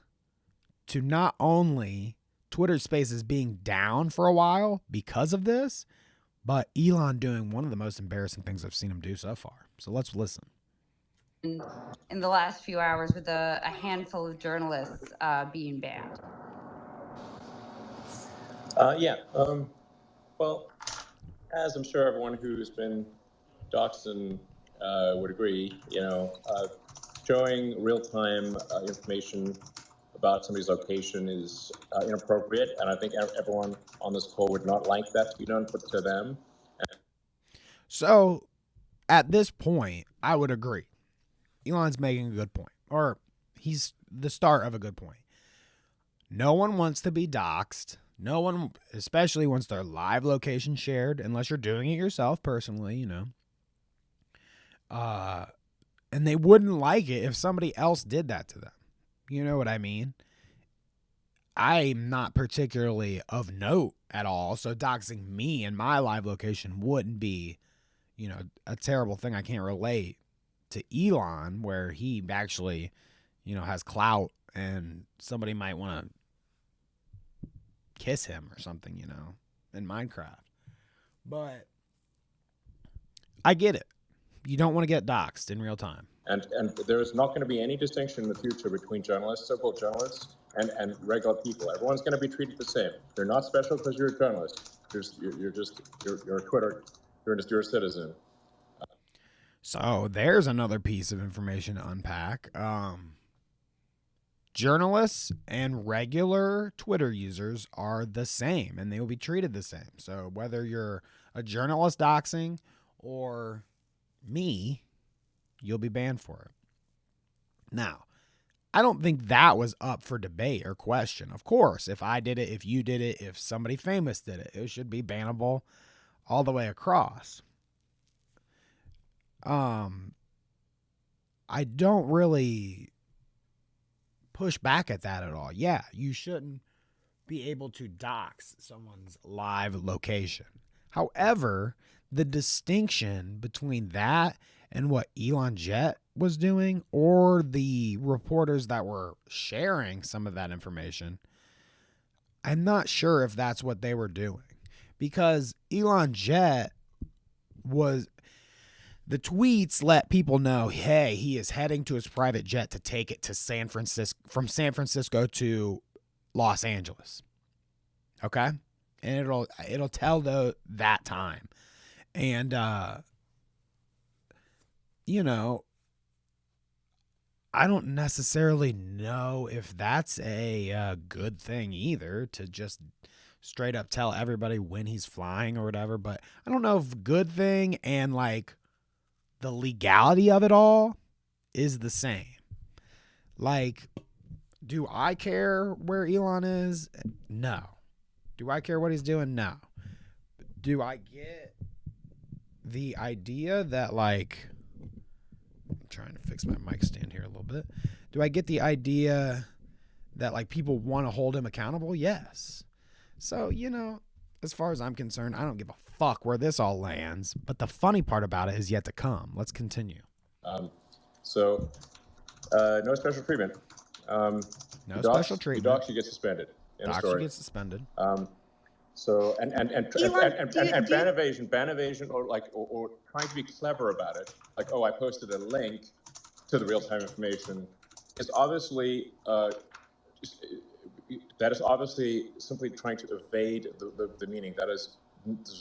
to not only Twitter Spaces being down for a while because of this, but Elon doing one of the most embarrassing things I've seen him do so far. So let's listen. In the last few hours with a handful of journalists being banned. Well, as I'm sure everyone who's been doxxed would agree, showing real-time information about somebody's location is inappropriate, and I think everyone on this call would not like that to be done to them. So, at this point, I would agree. Elon's making a good point, or he's the start of a good point. No one wants to be doxxed. No one especially wants their live location shared, unless you're doing it yourself personally, and they wouldn't like it if somebody else did that to them. You know what I mean? I'm not particularly of note at all, so doxing me and my live location wouldn't be, a terrible thing. I can't relate to Elon, where he actually, has clout and somebody might want to kiss him or something, in Minecraft. But I get it. You don't want to get doxxed in real time. And there's not going to be any distinction in the future between journalists, so-called journalists, and regular people. Everyone's going to be treated the same. You're not special because you're a journalist. You're a Twitter. You're a citizen. So there's another piece of information to unpack. Journalists and regular Twitter users are the same, and they will be treated the same. So whether you're a journalist doxing or me, you'll be banned for it. Now, I don't think that was up for debate or question. Of course, if I did it, if you did it, if somebody famous did it, it should be bannable all the way across. I don't really push back at that at all. Yeah, you shouldn't be able to dox someone's live location. However, the distinction between that and what Elon Jet was doing, or the reporters that were sharing some of that information, I'm not sure if that's what they were doing. Because Elon Jet was... The tweets let people know, hey, he is heading to his private jet to take it to from San Francisco to Los Angeles. Okay? And it'll tell that time. And I don't necessarily know if that's a good thing either, to just straight up tell everybody when he's flying or whatever. But I don't know if good thing and the legality of it all is the same. Do I care where Elon is? No. Do I care what he's doing? No. Do I get the idea that I'm trying to fix my mic stand here a little bit. Do I get the idea that people want to hold him accountable? Yes. So, as far as I'm concerned, I don't give a fuck where this all lands. But the funny part about it is yet to come. Let's continue. No special treatment. No special treatment. The docs, you get suspended. Docs, you get suspended. Ban evasion, or trying to be clever about it. I posted a link to the real-time information. Is obviously that is obviously simply trying to evade the meaning. There's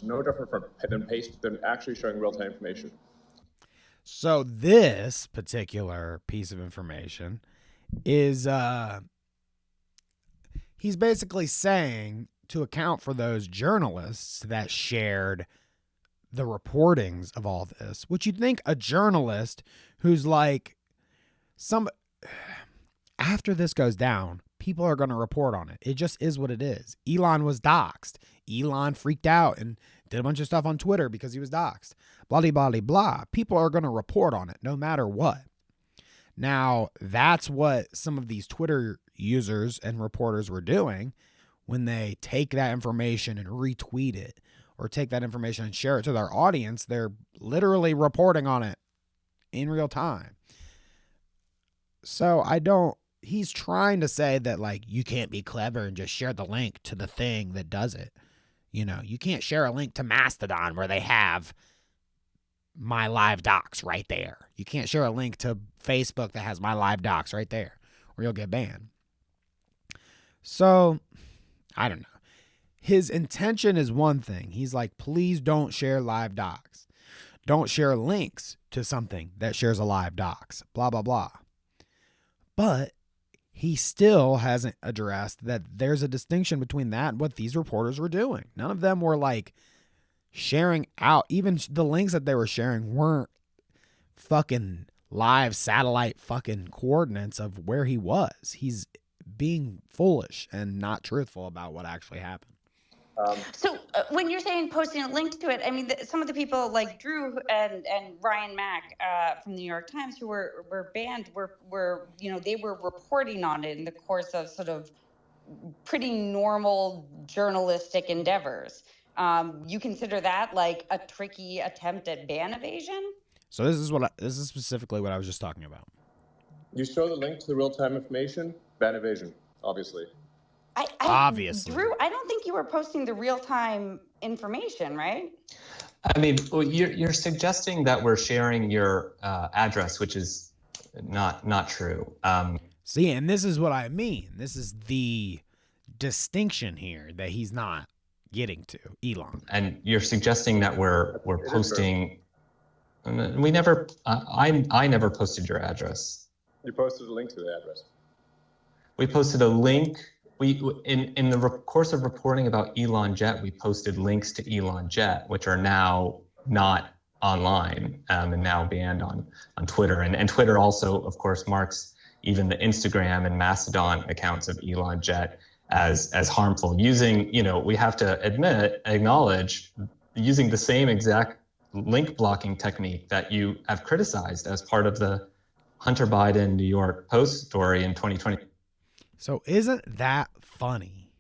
no different than actually showing real-time information. So this particular piece of information is he's basically saying to account for those journalists that shared the reportings of all this, which you'd think a journalist who's like after this goes down, people are going to report on it. It just is what it is. Elon was doxxed. Elon freaked out and did a bunch of stuff on Twitter because he was doxxed. Blah, blah, blah, blah. People are going to report on it no matter what. Now, that's what some of these Twitter users and reporters were doing when they take that information and retweet it, or take that information and share it to their audience. They're literally reporting on it in real time. So he's trying to say that, like, you can't be clever and just share the link to the thing that does it. You know, you can't share a link to Mastodon where they have my live docs right there. You can't share a link to Facebook that has my live docs right there, or you'll get banned. So, I don't know. His intention is one thing. He's like, please don't share live docs. Don't share links to something that shares a live docs. Blah, blah, blah. But he still hasn't addressed that there's a distinction between that and what these reporters were doing. None of them were like sharing out. Even the links that they were sharing weren't fucking live satellite fucking coordinates of where he was. He's being foolish and not truthful about what actually happened. So when you're saying posting a link to it, I mean, some of the people like Drew and Ryan Mack from the New York Times who were banned were you know, they were reporting on it in the course of sort of pretty normal journalistic endeavors. You consider that like a tricky attempt at ban evasion? So this is specifically what I was just talking about. You show the link to the real-time information, ban evasion, obviously. Obviously. Drew, I don't think you were posting the real-time information, right? I mean, well, you're suggesting that we're sharing your address, which is not true. See, and this is what I mean. This is the distinction here that he's not getting to, Elon. And you're suggesting that we're posting. We never. I never posted your address. You posted a link to the address. We posted a link. In the course of reporting about Elon Jet, we posted links to Elon Jet, which are now not online and now banned on Twitter. And Twitter also, of course, marks even the Instagram and Mastodon accounts of Elon Jet as harmful. Using, you know, we have to acknowledge, using the same exact link blocking technique that you have criticized as part of the Hunter Biden New York Post story in 2020. So isn't that funny?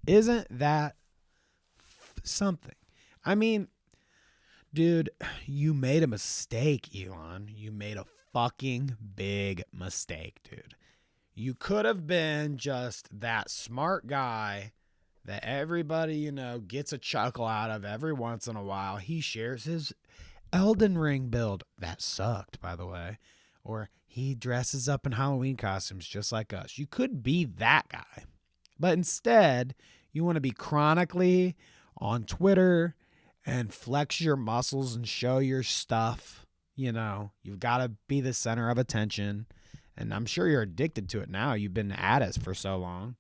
Isn't that something? I mean, dude, you made a mistake, Elon. You made a fucking big mistake, dude. You could have been just that smart guy that everybody, you know, gets a chuckle out of every once in a while. He shares his Elden Ring build. That sucked, by the way. Or he dresses up in Halloween costumes just like us. You could be that guy. But instead, you want to be chronically on Twitter and flex your muscles and show your stuff. You know, you've got to be the center of attention. And I'm sure you're addicted to it now. You've been at it for so long.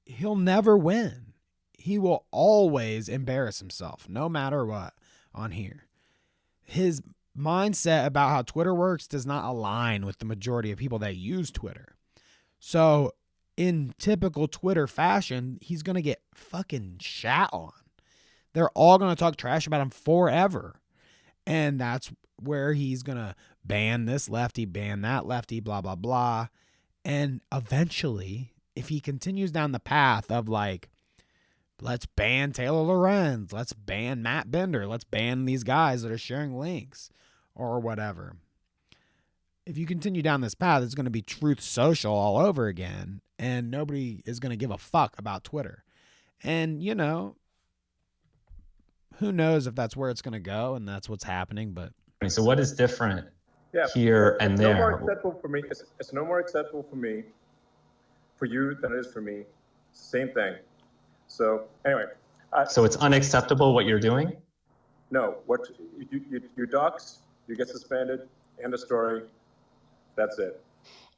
He'll never win. He will always embarrass himself, no matter what, on here. His mindset about how Twitter works does not align with the majority of people that use Twitter. So in typical Twitter fashion, he's going to get fucking shat on. They're all going to talk trash about him forever. And that's where he's going to ban this lefty, ban that lefty, blah, blah, blah. And eventually, if he continues down the path of like, let's ban Taylor Lorenz, let's ban Matt Bender, let's ban these guys that are sharing links or whatever. If you continue down this path, it's going to be Truth Social all over again, and nobody is going to give a fuck about Twitter. And, you know, who knows if that's where it's going to go and that's what's happening. But so what is different here and there? No more acceptable for me. It's no more acceptable for me, for you, than it is for me. Same thing. So anyway. So it's unacceptable what you're doing? No, what you dox, you get suspended, end of story. That's it.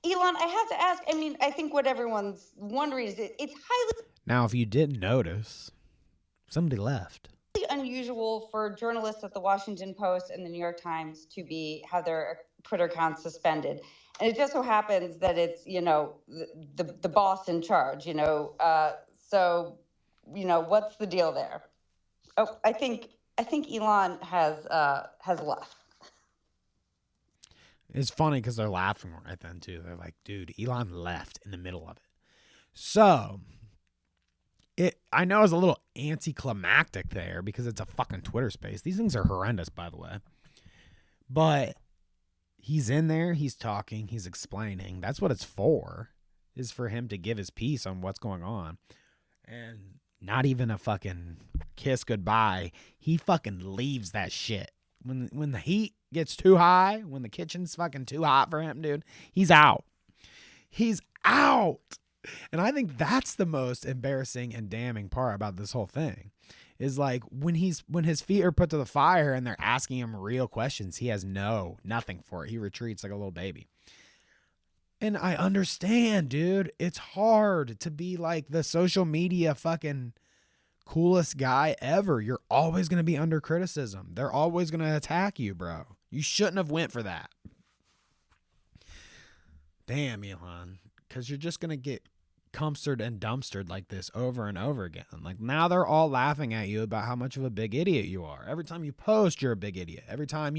Elon, I have to ask, I mean, I think what everyone's wondering is it's highly Now, if you didn't notice, somebody left. unusual for journalists at the Washington Post and the New York Times to have their Twitter accounts suspended. And it just so happens that it's, you know, the boss in charge, you know. So, you know, what's the deal there? Oh, I think Elon has left. It's funny because they're laughing right then, too. They're like, dude, Elon left in the middle of it. So, I know it's a little anticlimactic there because it's a fucking Twitter space. These things are horrendous, by the way. But he's in there, he's talking, he's explaining. That's what it's for, is for him to give his piece on what's going on. And not even a fucking kiss goodbye. He fucking leaves that shit. When the heat gets too high, when the kitchen's fucking too hot for him, dude, he's out. He's out. And I think that's the most embarrassing and damning part about this whole thing is like when his feet are put to the fire and they're asking him real questions, he has nothing for it. He retreats like a little baby. And I understand, dude. It's hard to be like the social media fucking coolest guy ever. You're always going to be under criticism. They're always going to attack you, bro. You shouldn't have went for that. Damn, Elon. Because you're just going to get dumpstered and dumpstered like this over and over again. Like now they're all laughing at you about how much of a big idiot you are. Every time you post, you're a big idiot. Every time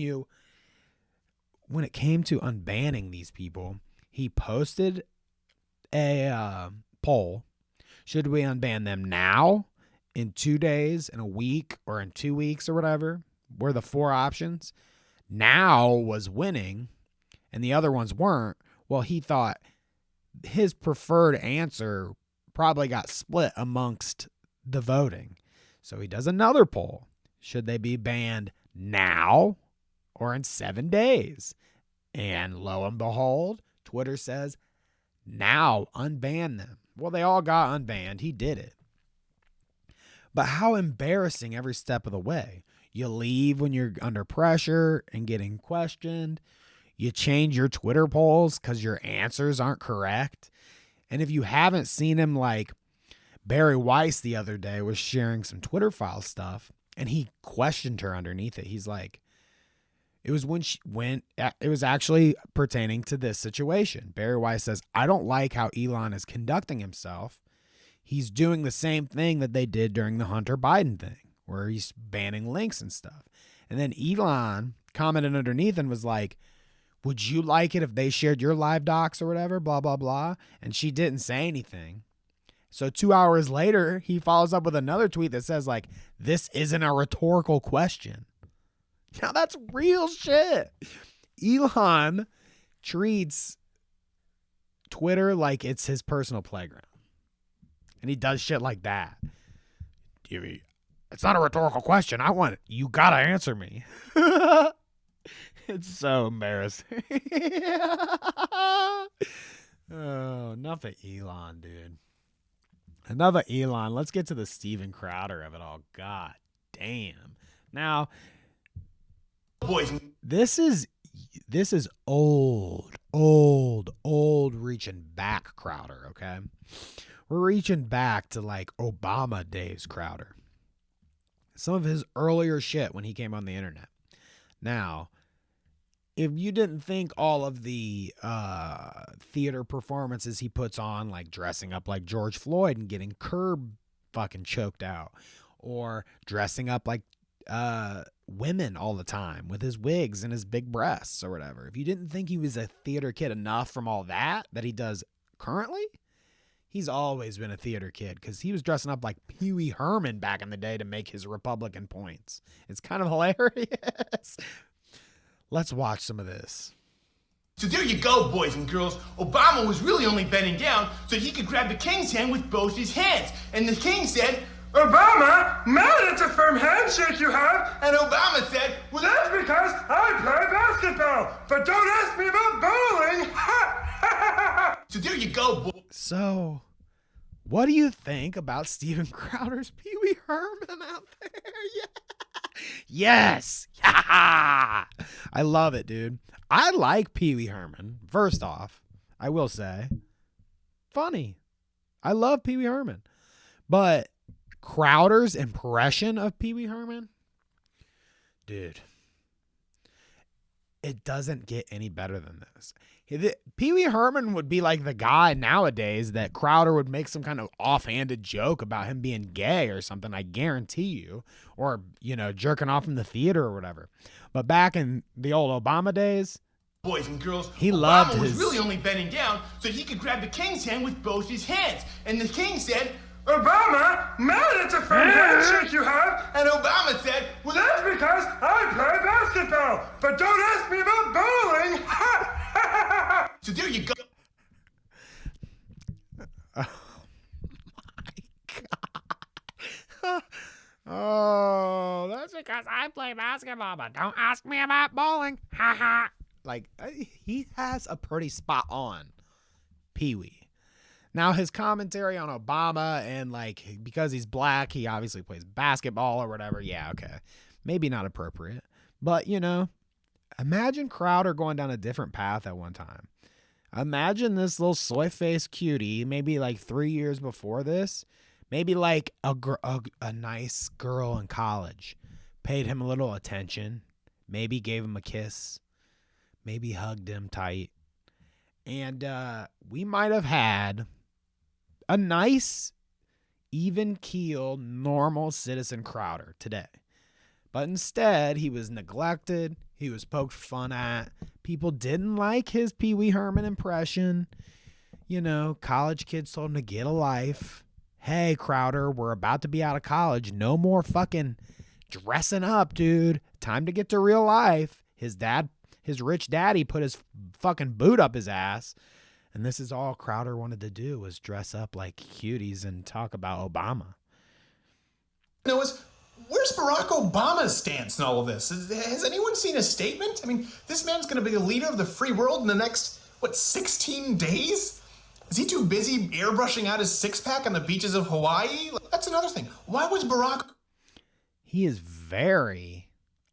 when it came to unbanning these people, he posted a poll. Should we unban them now, in 2 days, in a week, or in 2 weeks or whatever? Were the 4 options. Now was winning and the other ones weren't. Well, he thought his preferred answer probably got split amongst the voting. So he does another poll. Should they be banned now or in 7 days? And lo and behold, Twitter says, now, unban them. Well, they all got unbanned. He did it. But how embarrassing every step of the way. You leave when you're under pressure and getting questioned. You change your Twitter polls because your answers aren't correct. And if you haven't seen him, like Barry Weiss the other day was sharing some Twitter file stuff and he questioned her underneath it. He's like, it was it was actually pertaining to this situation. Barry Weiss says, I don't like how Elon is conducting himself. He's doing the same thing that they did during the Hunter Biden thing, where he's banning links and stuff. And then Elon commented underneath and was like, would you like it if they shared your live docs or whatever, blah, blah, blah. And she didn't say anything. So 2 hours later, he follows up with another tweet that says like, this isn't a rhetorical question. Now that's real shit. Elon treats Twitter like it's his personal playground. And he does shit like that. It's not a rhetorical question. You gotta answer me. It's so embarrassing. Oh, enough of Elon, dude. Enough of Elon. Let's get to the Steven Crowder of it all. God damn. Now, boys, this is old reaching back Crowder, okay? We're reaching back to like Obama days Crowder. Some of his earlier shit when he came on the internet. Now, if you didn't think all of the theater performances he puts on, like dressing up like George Floyd and getting curb fucking choked out, or dressing up like women all the time with his wigs and his big breasts or whatever. If you didn't think he was a theater kid enough from all that he does currently, he's always been a theater kid because he was dressing up like Pee Wee Herman back in the day to make his Republican points. It's kind of hilarious. Let's watch some of this. So there you go, boys and girls. Obama was really only bending down so he could grab the king's hand with both his hands. And the king said, Obama, now that's a firm handshake you have. And Obama said, well, that's because I play basketball. But don't ask me about bowling. So there you go, boys. So, what do you think about Steven Crowder's Pee Wee Herman out there? Yeah. Yes. I love it, dude. I like Pee Wee Herman. First off, I will say, funny. I love Pee Wee Herman. But Crowder's impression of Pee Wee Herman, dude, it doesn't get any better than this. Pee Wee Herman would be like the guy nowadays that Crowder would make some kind of offhanded joke about him being gay or something, I guarantee you, or, you know, jerking off in the theater or whatever. But back in the old Obama days, Boys and girls, he loved Obama was his... really only bending down so he could grab the king's hand with both his hands. And the king said, Obama, now that's a firm handshake you have. And Obama said, well, that's because I play basketball. But don't ask me about bowling. So there you go. Oh, my God. Oh, that's because I play basketball, but don't ask me about bowling. Ha ha. Like, he has a pretty spot on Pee-wee. Now, his commentary on Obama and, like, because he's black, he obviously plays basketball or whatever. Yeah, okay. Maybe not appropriate. But, you know, imagine Crowder going down a different path at one time. Imagine this little soy-faced cutie, maybe like 3 years before this, maybe like a nice girl in college, paid him a little attention, maybe gave him a kiss, maybe hugged him tight. And we might have had a nice, even-keeled, normal citizen Crowder today. But instead, he was neglected. He was poked fun at. People didn't like his Pee Wee Herman impression. You know, college kids told him to get a life. Hey, Crowder, we're about to be out of college. No more fucking dressing up, dude. Time to get to real life. His rich daddy put his fucking boot up his ass. And this is all Crowder wanted to do, was dress up like cuties and talk about Obama. Where's Barack Obama's stance in all of this? Has anyone seen a statement? I mean, this man's going to be the leader of the free world in the next, 16 days? Is he too busy airbrushing out his six-pack on the beaches of Hawaii? That's another thing. Why was Barack... He is very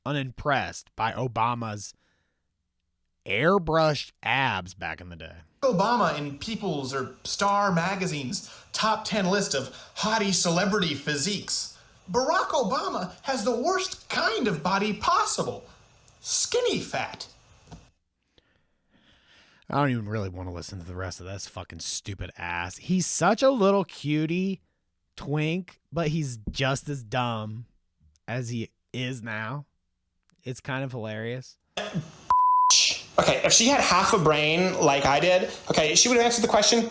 unimpressed by Obama's airbrushed abs back in the day. Obama in People's or Star Magazine's top 10 list of hottie celebrity physiques. Barack Obama has the worst kind of body possible. Skinny fat. I don't even really want to listen to the rest of this fucking stupid ass. He's such a little cutie twink, but he's just as dumb as he is now. It's kind of hilarious. Okay, if she had half a brain like I did, okay, she would have answered the question,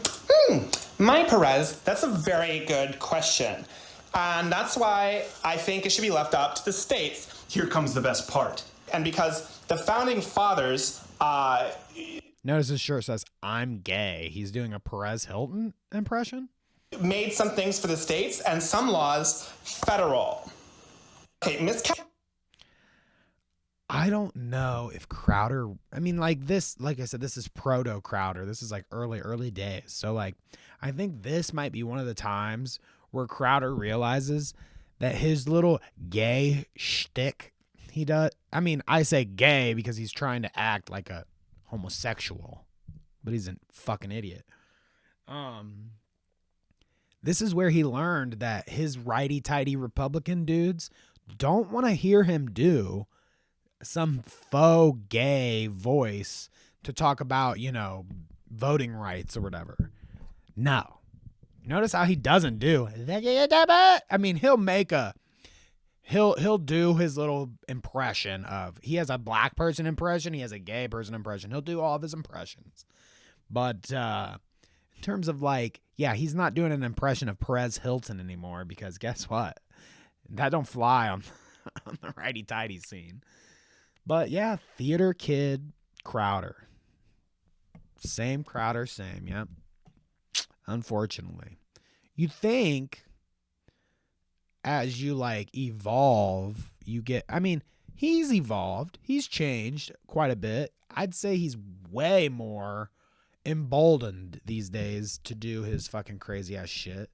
my Perez, that's a very good question. And that's why I think it should be left up to the states. Here comes the best part. And because the founding fathers, notice his shirt says, I'm gay. He's doing a Perez Hilton impression? Made some things for the states and some laws federal. Okay, I don't know if Crowder, I mean, like this, like I said, this is proto Crowder. This is like early days. So like, I think this might be one of the times where Crowder realizes that his little gay shtick he does. I mean, I say gay because he's trying to act like a homosexual, but he's a fucking idiot. This is where he learned that his righty-tighty Republican dudes don't want to hear him do some faux gay voice to talk about, you know, voting rights or whatever. No. Notice how he doesn't do. I mean, he'll do his little impression of, he has a black person impression, he has a gay person impression. He'll do all of his impressions. But in terms of like, yeah, he's not doing an impression of Perez Hilton anymore because guess what? That don't fly on the righty-tighty scene. But yeah, theater kid Crowder. Same Crowder, same, yep. Unfortunately. You think as you like evolve, you get, I mean, he's evolved. He's changed quite a bit. I'd say he's way more emboldened these days to do his fucking crazy ass shit.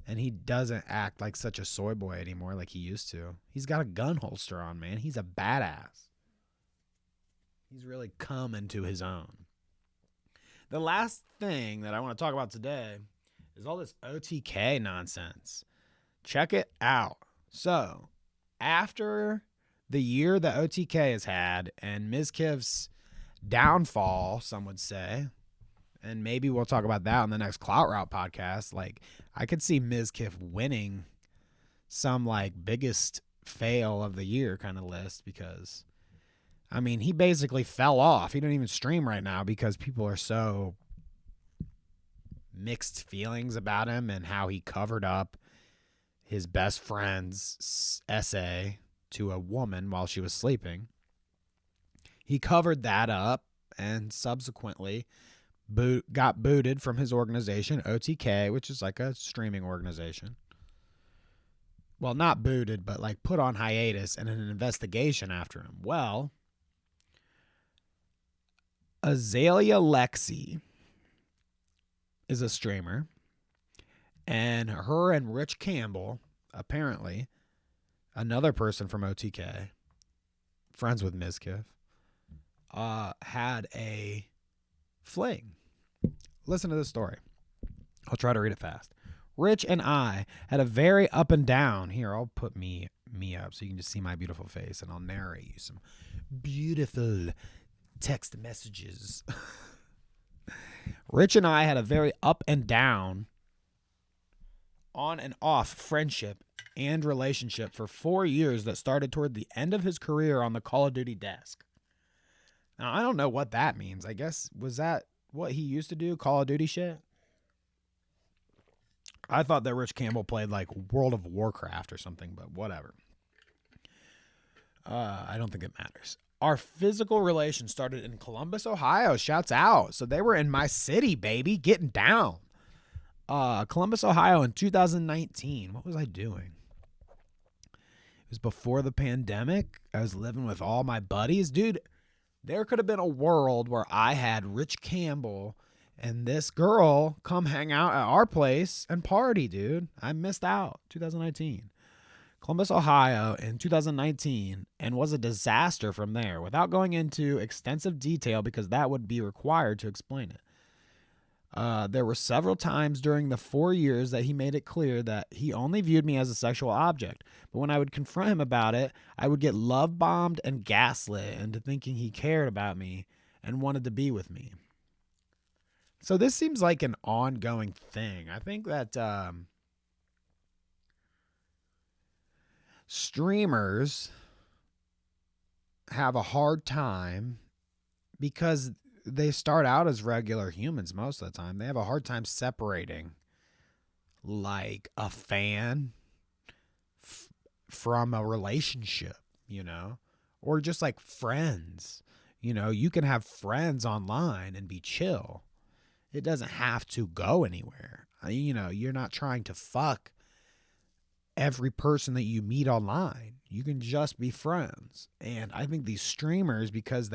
And he doesn't act like such a soy boy anymore like he used to. He's got a gun holster on, man. He's a badass. He's really come into his own. The last thing that I want to talk about today is all this OTK nonsense. Check it out. So, after the year that OTK has had and Mizkif's downfall, some would say, and maybe we'll talk about that on the next Clout Route podcast. Like, I could see Mizkif winning some like biggest fail of the year kind of list because, I mean, he basically fell off. He don't even stream right now because people are so mixed feelings about him and how he covered up his best friend's essay to a woman while she was sleeping. He covered that up and subsequently got booted from his organization, OTK, which is like a streaming organization. Well, not booted, but like put on hiatus and an investigation after him. Well, Azalea Lexi is a streamer, and her and Rich Campbell, apparently, another person from OTK, friends with Mizkif, had a fling. Listen to this story. I'll try to read it fast. Rich and I had a very up and down. Here, I'll put me up so you can just see my beautiful face, and I'll narrate you some beautiful text messages. Rich and I had a very up and down, on and off friendship and relationship for 4 years that started toward the end of his career on the Call of Duty desk. Now, I don't know what that means. I guess, was that what he used to do, Call of Duty shit? I thought that Rich Campbell played like World of Warcraft or something, but whatever. I don't think it matters. Our physical relation started in Columbus, Ohio. Shouts out. So they were in my city, baby, getting down. Columbus, Ohio in 2019. What was I doing? It was before the pandemic. I was living with all my buddies. Dude, there could have been a world where I had Rich Campbell and this girl come hang out at our place and party, dude. I missed out. 2019. Columbus, Ohio in 2019, and was a disaster from there without going into extensive detail because that would be required to explain it. There were several times during the 4 years that he made it clear that he only viewed me as a sexual object. But when I would confront him about it, I would get love bombed and gaslit into thinking he cared about me and wanted to be with me. So this seems like an ongoing thing. I think that streamers have a hard time because they start out as regular humans most of the time. They have a hard time separating like a fan from a relationship, you know, or just like friends. You know, you can have friends online and be chill. It doesn't have to go anywhere. You know, you're not trying to fuck every person that you meet online. You can just be friends. And I think these streamers, because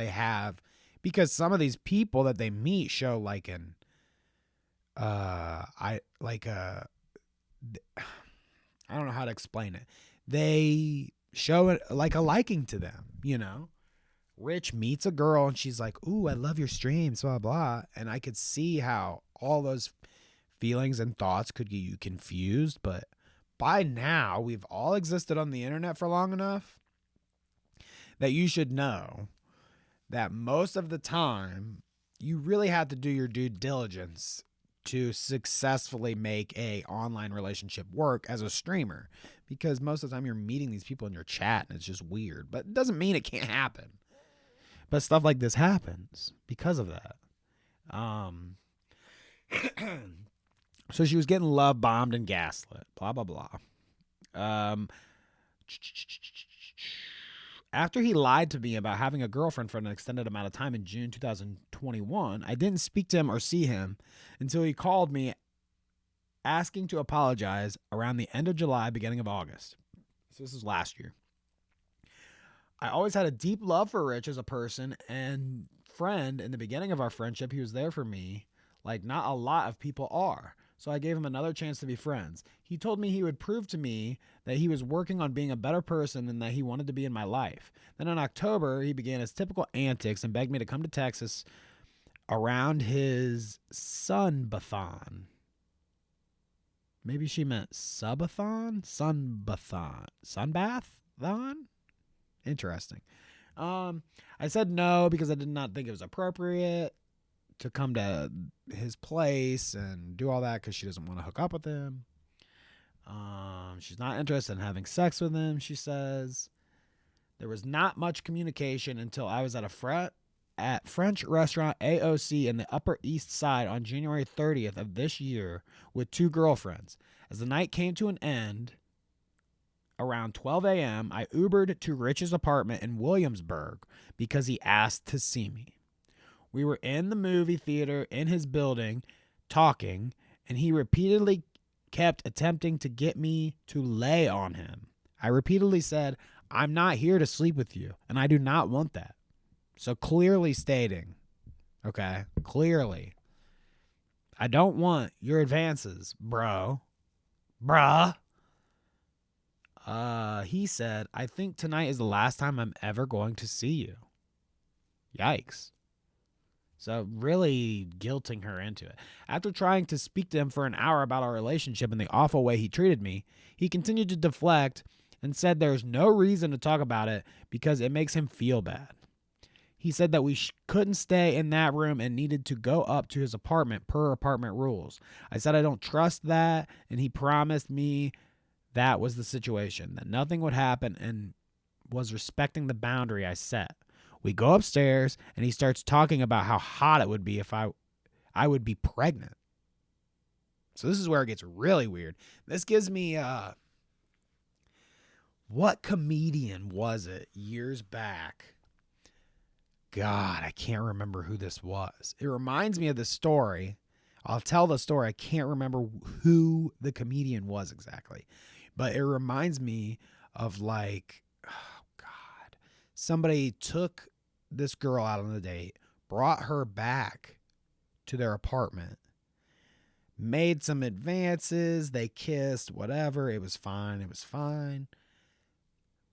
some of these people that they meet show like an I don't know how to explain it. They show it like a liking to them, you know. Rich meets a girl and she's like, "Ooh, I love your streams, blah blah," and I could see how all those feelings and thoughts could get you confused, but by now we've all existed on the internet for long enough that you should know that most of the time you really have to do your due diligence to successfully make a online relationship work as a streamer, because most of the time you're meeting these people in your chat and it's just weird, but it doesn't mean it can't happen. But stuff like this happens because of that. So she was getting love bombed and gaslit, blah, blah, blah. After he lied to me about having a girlfriend for an extended amount of time in June 2021, I didn't speak to him or see him until he called me asking to apologize around the end of July, beginning of August. So this is last year. I always had a deep love for Rich as a person and friend. In the beginning of our friendship, he was there for me like not a lot of people are. so I gave him another chance to be friends. He told me he would prove to me that he was working on being a better person and that he wanted to be in my life. Then in October, he began his typical antics and begged me to come to Texas around his sunbathon. Maybe she meant subathon? Sunbathon? Interesting. I said no because I did not think it was appropriate to come to his place and do all that because she doesn't want to hook up with him. She's not interested in having sex with him, she says. There was not much communication until I was at French restaurant AOC in the Upper East Side on January 30th of this year with 2 girlfriends. As the night came to an end, around 12 a.m., I Ubered to Rich's apartment in Williamsburg because he asked to see me. We were in the movie theater in his building talking, and he repeatedly kept attempting to get me to lay on him. I repeatedly said, I'm not here to sleep with you, and I do not want that. So clearly stating, okay, clearly, I don't want your advances, bruh. He said, I think tonight is the last time I'm ever going to see you. Yikes. So really guilting her into it. After trying to speak to him for an hour about our relationship and the awful way he treated me, he continued to deflect and said there's no reason to talk about it because it makes him feel bad. He said that we couldn't stay in that room and needed to go up to his apartment per apartment rules. I said I don't trust that, and he promised me that was the situation, that nothing would happen, and was respecting the boundary I set. We go upstairs, and he starts talking about how hot it would be if I would be pregnant. So this is where it gets really weird. This gives me, what comedian was it years back? God, I can't remember who this was. It reminds me of the story. I'll tell the story. I can't remember who the comedian was exactly. But it reminds me of like, oh God, somebody took this girl out on a date, brought her back to their apartment, made some advances, they kissed, whatever. It was fine.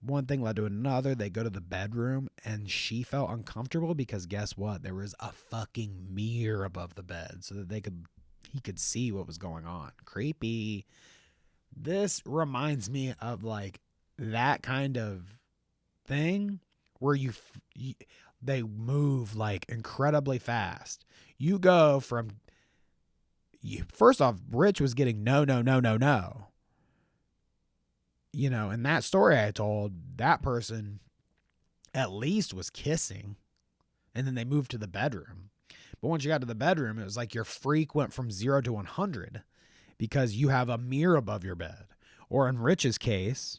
One thing led to another. They go to the bedroom, and she felt uncomfortable because guess what? There was a fucking mirror above the bed so that he could see what was going on. Creepy. This reminds me of like that kind of thing where they move like incredibly fast. You go from first off, Rich was getting no. You know, in that story I told, that person at least was kissing, and then they moved to the bedroom. But once you got to the bedroom, it was like your freak went from 0 to 100 because you have a mirror above your bed. Or in Rich's case,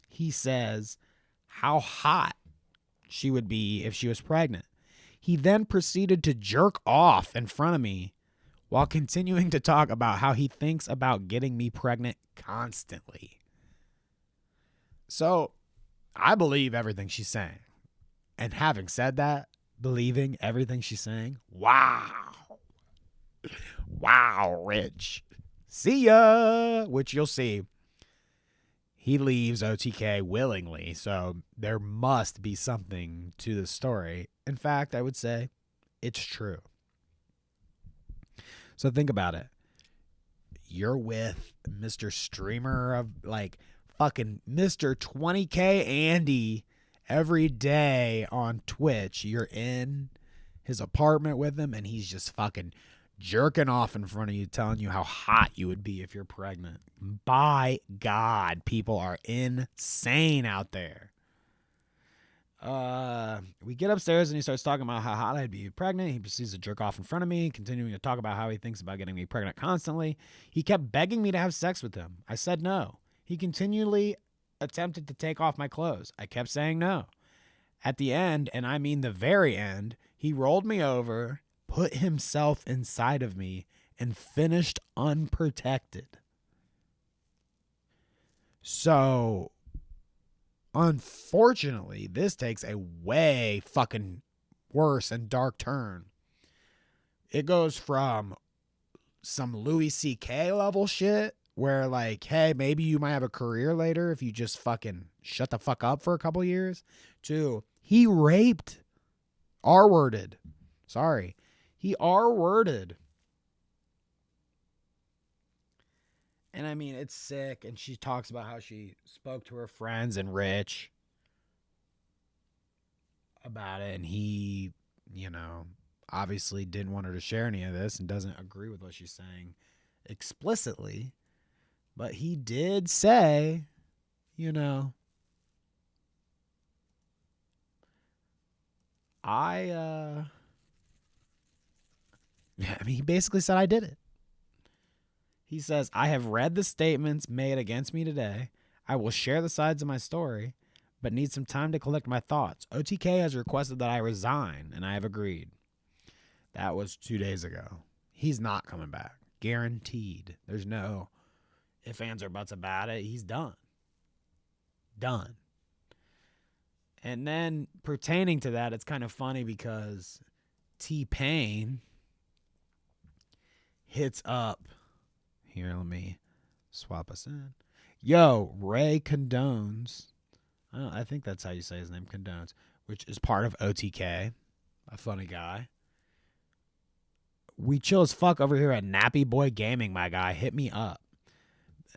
he says how hot she would be if she was pregnant. He then proceeded to jerk off in front of me while continuing to talk about how he thinks about getting me pregnant constantly. So I believe everything she's saying. And having said that, believing everything she's saying, wow, Rich. See ya, which you'll see. He leaves OTK willingly, so there must be something to the story. In fact, I would say it's true. So think about it. You're with Mr. Streamer of like fucking Mr. 20K Andy every day on Twitch. You're in his apartment with him, and he's just fucking jerking off in front of you, telling you how hot you would be if you're pregnant. By God, people are insane out there. We get upstairs, and he starts talking about how hot I'd be pregnant. He proceeds to jerk off in front of me, continuing to talk about how he thinks about getting me pregnant constantly. He kept begging me to have sex with him. I said no. He continually attempted to take off my clothes. I kept saying no. At the end, and I mean the very end, he rolled me over, put himself inside of me, and finished unprotected. So, unfortunately, this takes a way fucking worse and dark turn. It goes from some Louis C.K. level shit where like, hey, maybe you might have a career later if you just fucking shut the fuck up for a couple years, to he raped, R-worded. Sorry. He R-worded. And I mean, it's sick. And she talks about how she spoke to her friends and Rich about it. And he, you know, obviously didn't want her to share any of this and doesn't agree with what she's saying explicitly. But he did say, you know, I mean, he basically said I did it. He says, I have read the statements made against me today. I will share the sides of my story, but need some time to collect my thoughts. OTK has requested that I resign, and I have agreed. That was 2 days ago. He's not coming back. Guaranteed. There's no ifs, ands, or buts about it. He's done. Done. And then pertaining to that, it's kind of funny because T-Pain hits up. Here, let me swap us in. Yo, Ray condones. I think that's how you say his name, condones, which is part of OTK. A funny guy. We chill as fuck over here at Nappy Boy Gaming, my guy. Hit me up.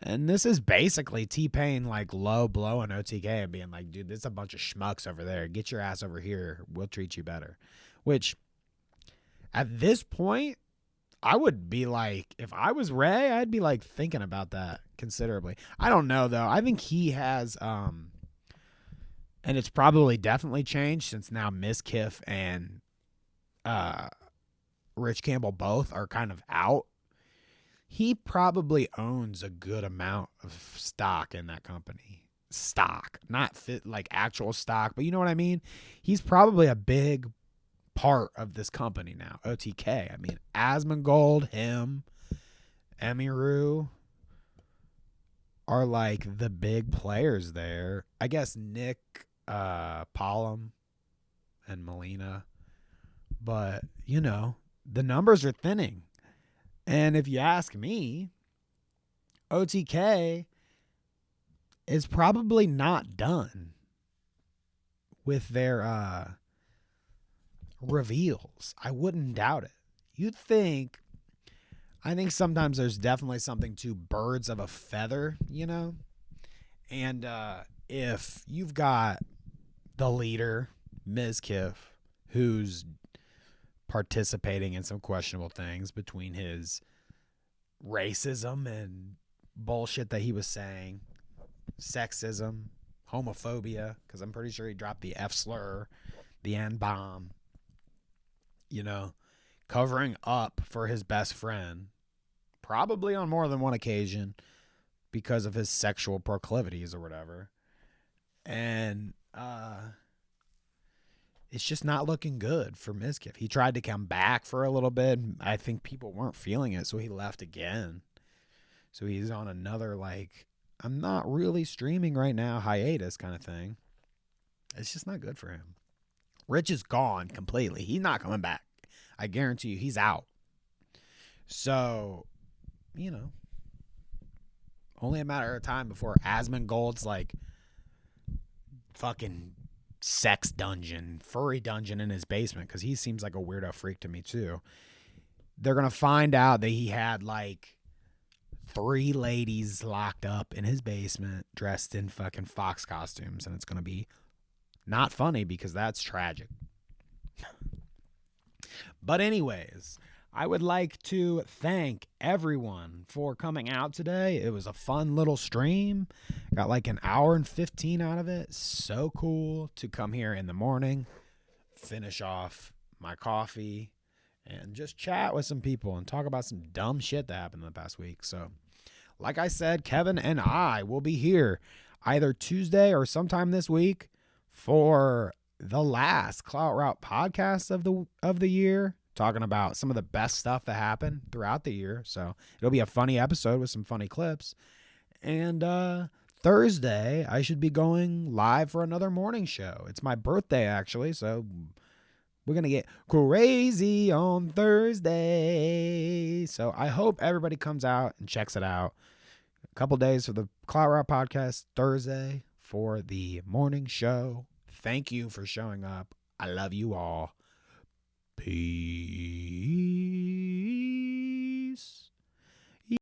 And this is basically T-Pain like low blowing OTK and being like, dude, there's a bunch of schmucks over there. Get your ass over here. We'll treat you better. Which, at this point, I would be like, if I was Ray, I'd be like thinking about that considerably. I don't know though. I think he has, and it's probably definitely changed since now Miss Kiff and Rich Campbell both are kind of out. He probably owns a good amount of stock in that company. Stock, not fit like actual stock, but you know what I mean? He's probably a big part of this company now, OTK. I mean, Asmongold, him, Emiru are like the big players there. I guess Nick, Pollum, and Molina. But, you know, the numbers are thinning. And if you ask me, OTK is probably not done with their reveals. I wouldn't doubt it. I think sometimes there's definitely something to birds of a feather, you know? And if you've got the leader, Ms. Kiff, who's participating in some questionable things between his racism and bullshit that he was saying, sexism, homophobia, because I'm pretty sure he dropped the F slur, the N-bomb, you know, covering up for his best friend, probably on more than one occasion because of his sexual proclivities or whatever. And it's just not looking good for Mizkif. He tried to come back for a little bit. I think people weren't feeling it, so he left again. So he's on another, like, I'm not really streaming right now, hiatus kind of thing. It's just not good for him. Rich is gone completely. He's not coming back. I guarantee you, he's out. So, you know, only a matter of time before Asmongold's, like, fucking sex dungeon, furry dungeon in his basement, because he seems like a weirdo freak to me too. They're going to find out that he had like 3 ladies locked up in his basement dressed in fucking fox costumes, and it's going to be not funny because that's tragic. But anyways, I would like to thank everyone for coming out today. It was a fun little stream. Got like an hour and 15 out of it. So cool to come here in the morning, finish off my coffee, and just chat with some people and talk about some dumb shit that happened in the past week. So, like I said, Kevin and I will be here either Tuesday or sometime this week for the last Clout Route podcast of the year, talking about some of the best stuff that happened throughout the year. So it'll be a funny episode with some funny clips. And Thursday, I should be going live for another morning show. It's my birthday, actually, so We're going to get crazy on Thursday. So I hope everybody comes out and checks it out. A couple days for the Clout Rock podcast, Thursday for the morning show. Thank you for showing up. I love you all. Peace.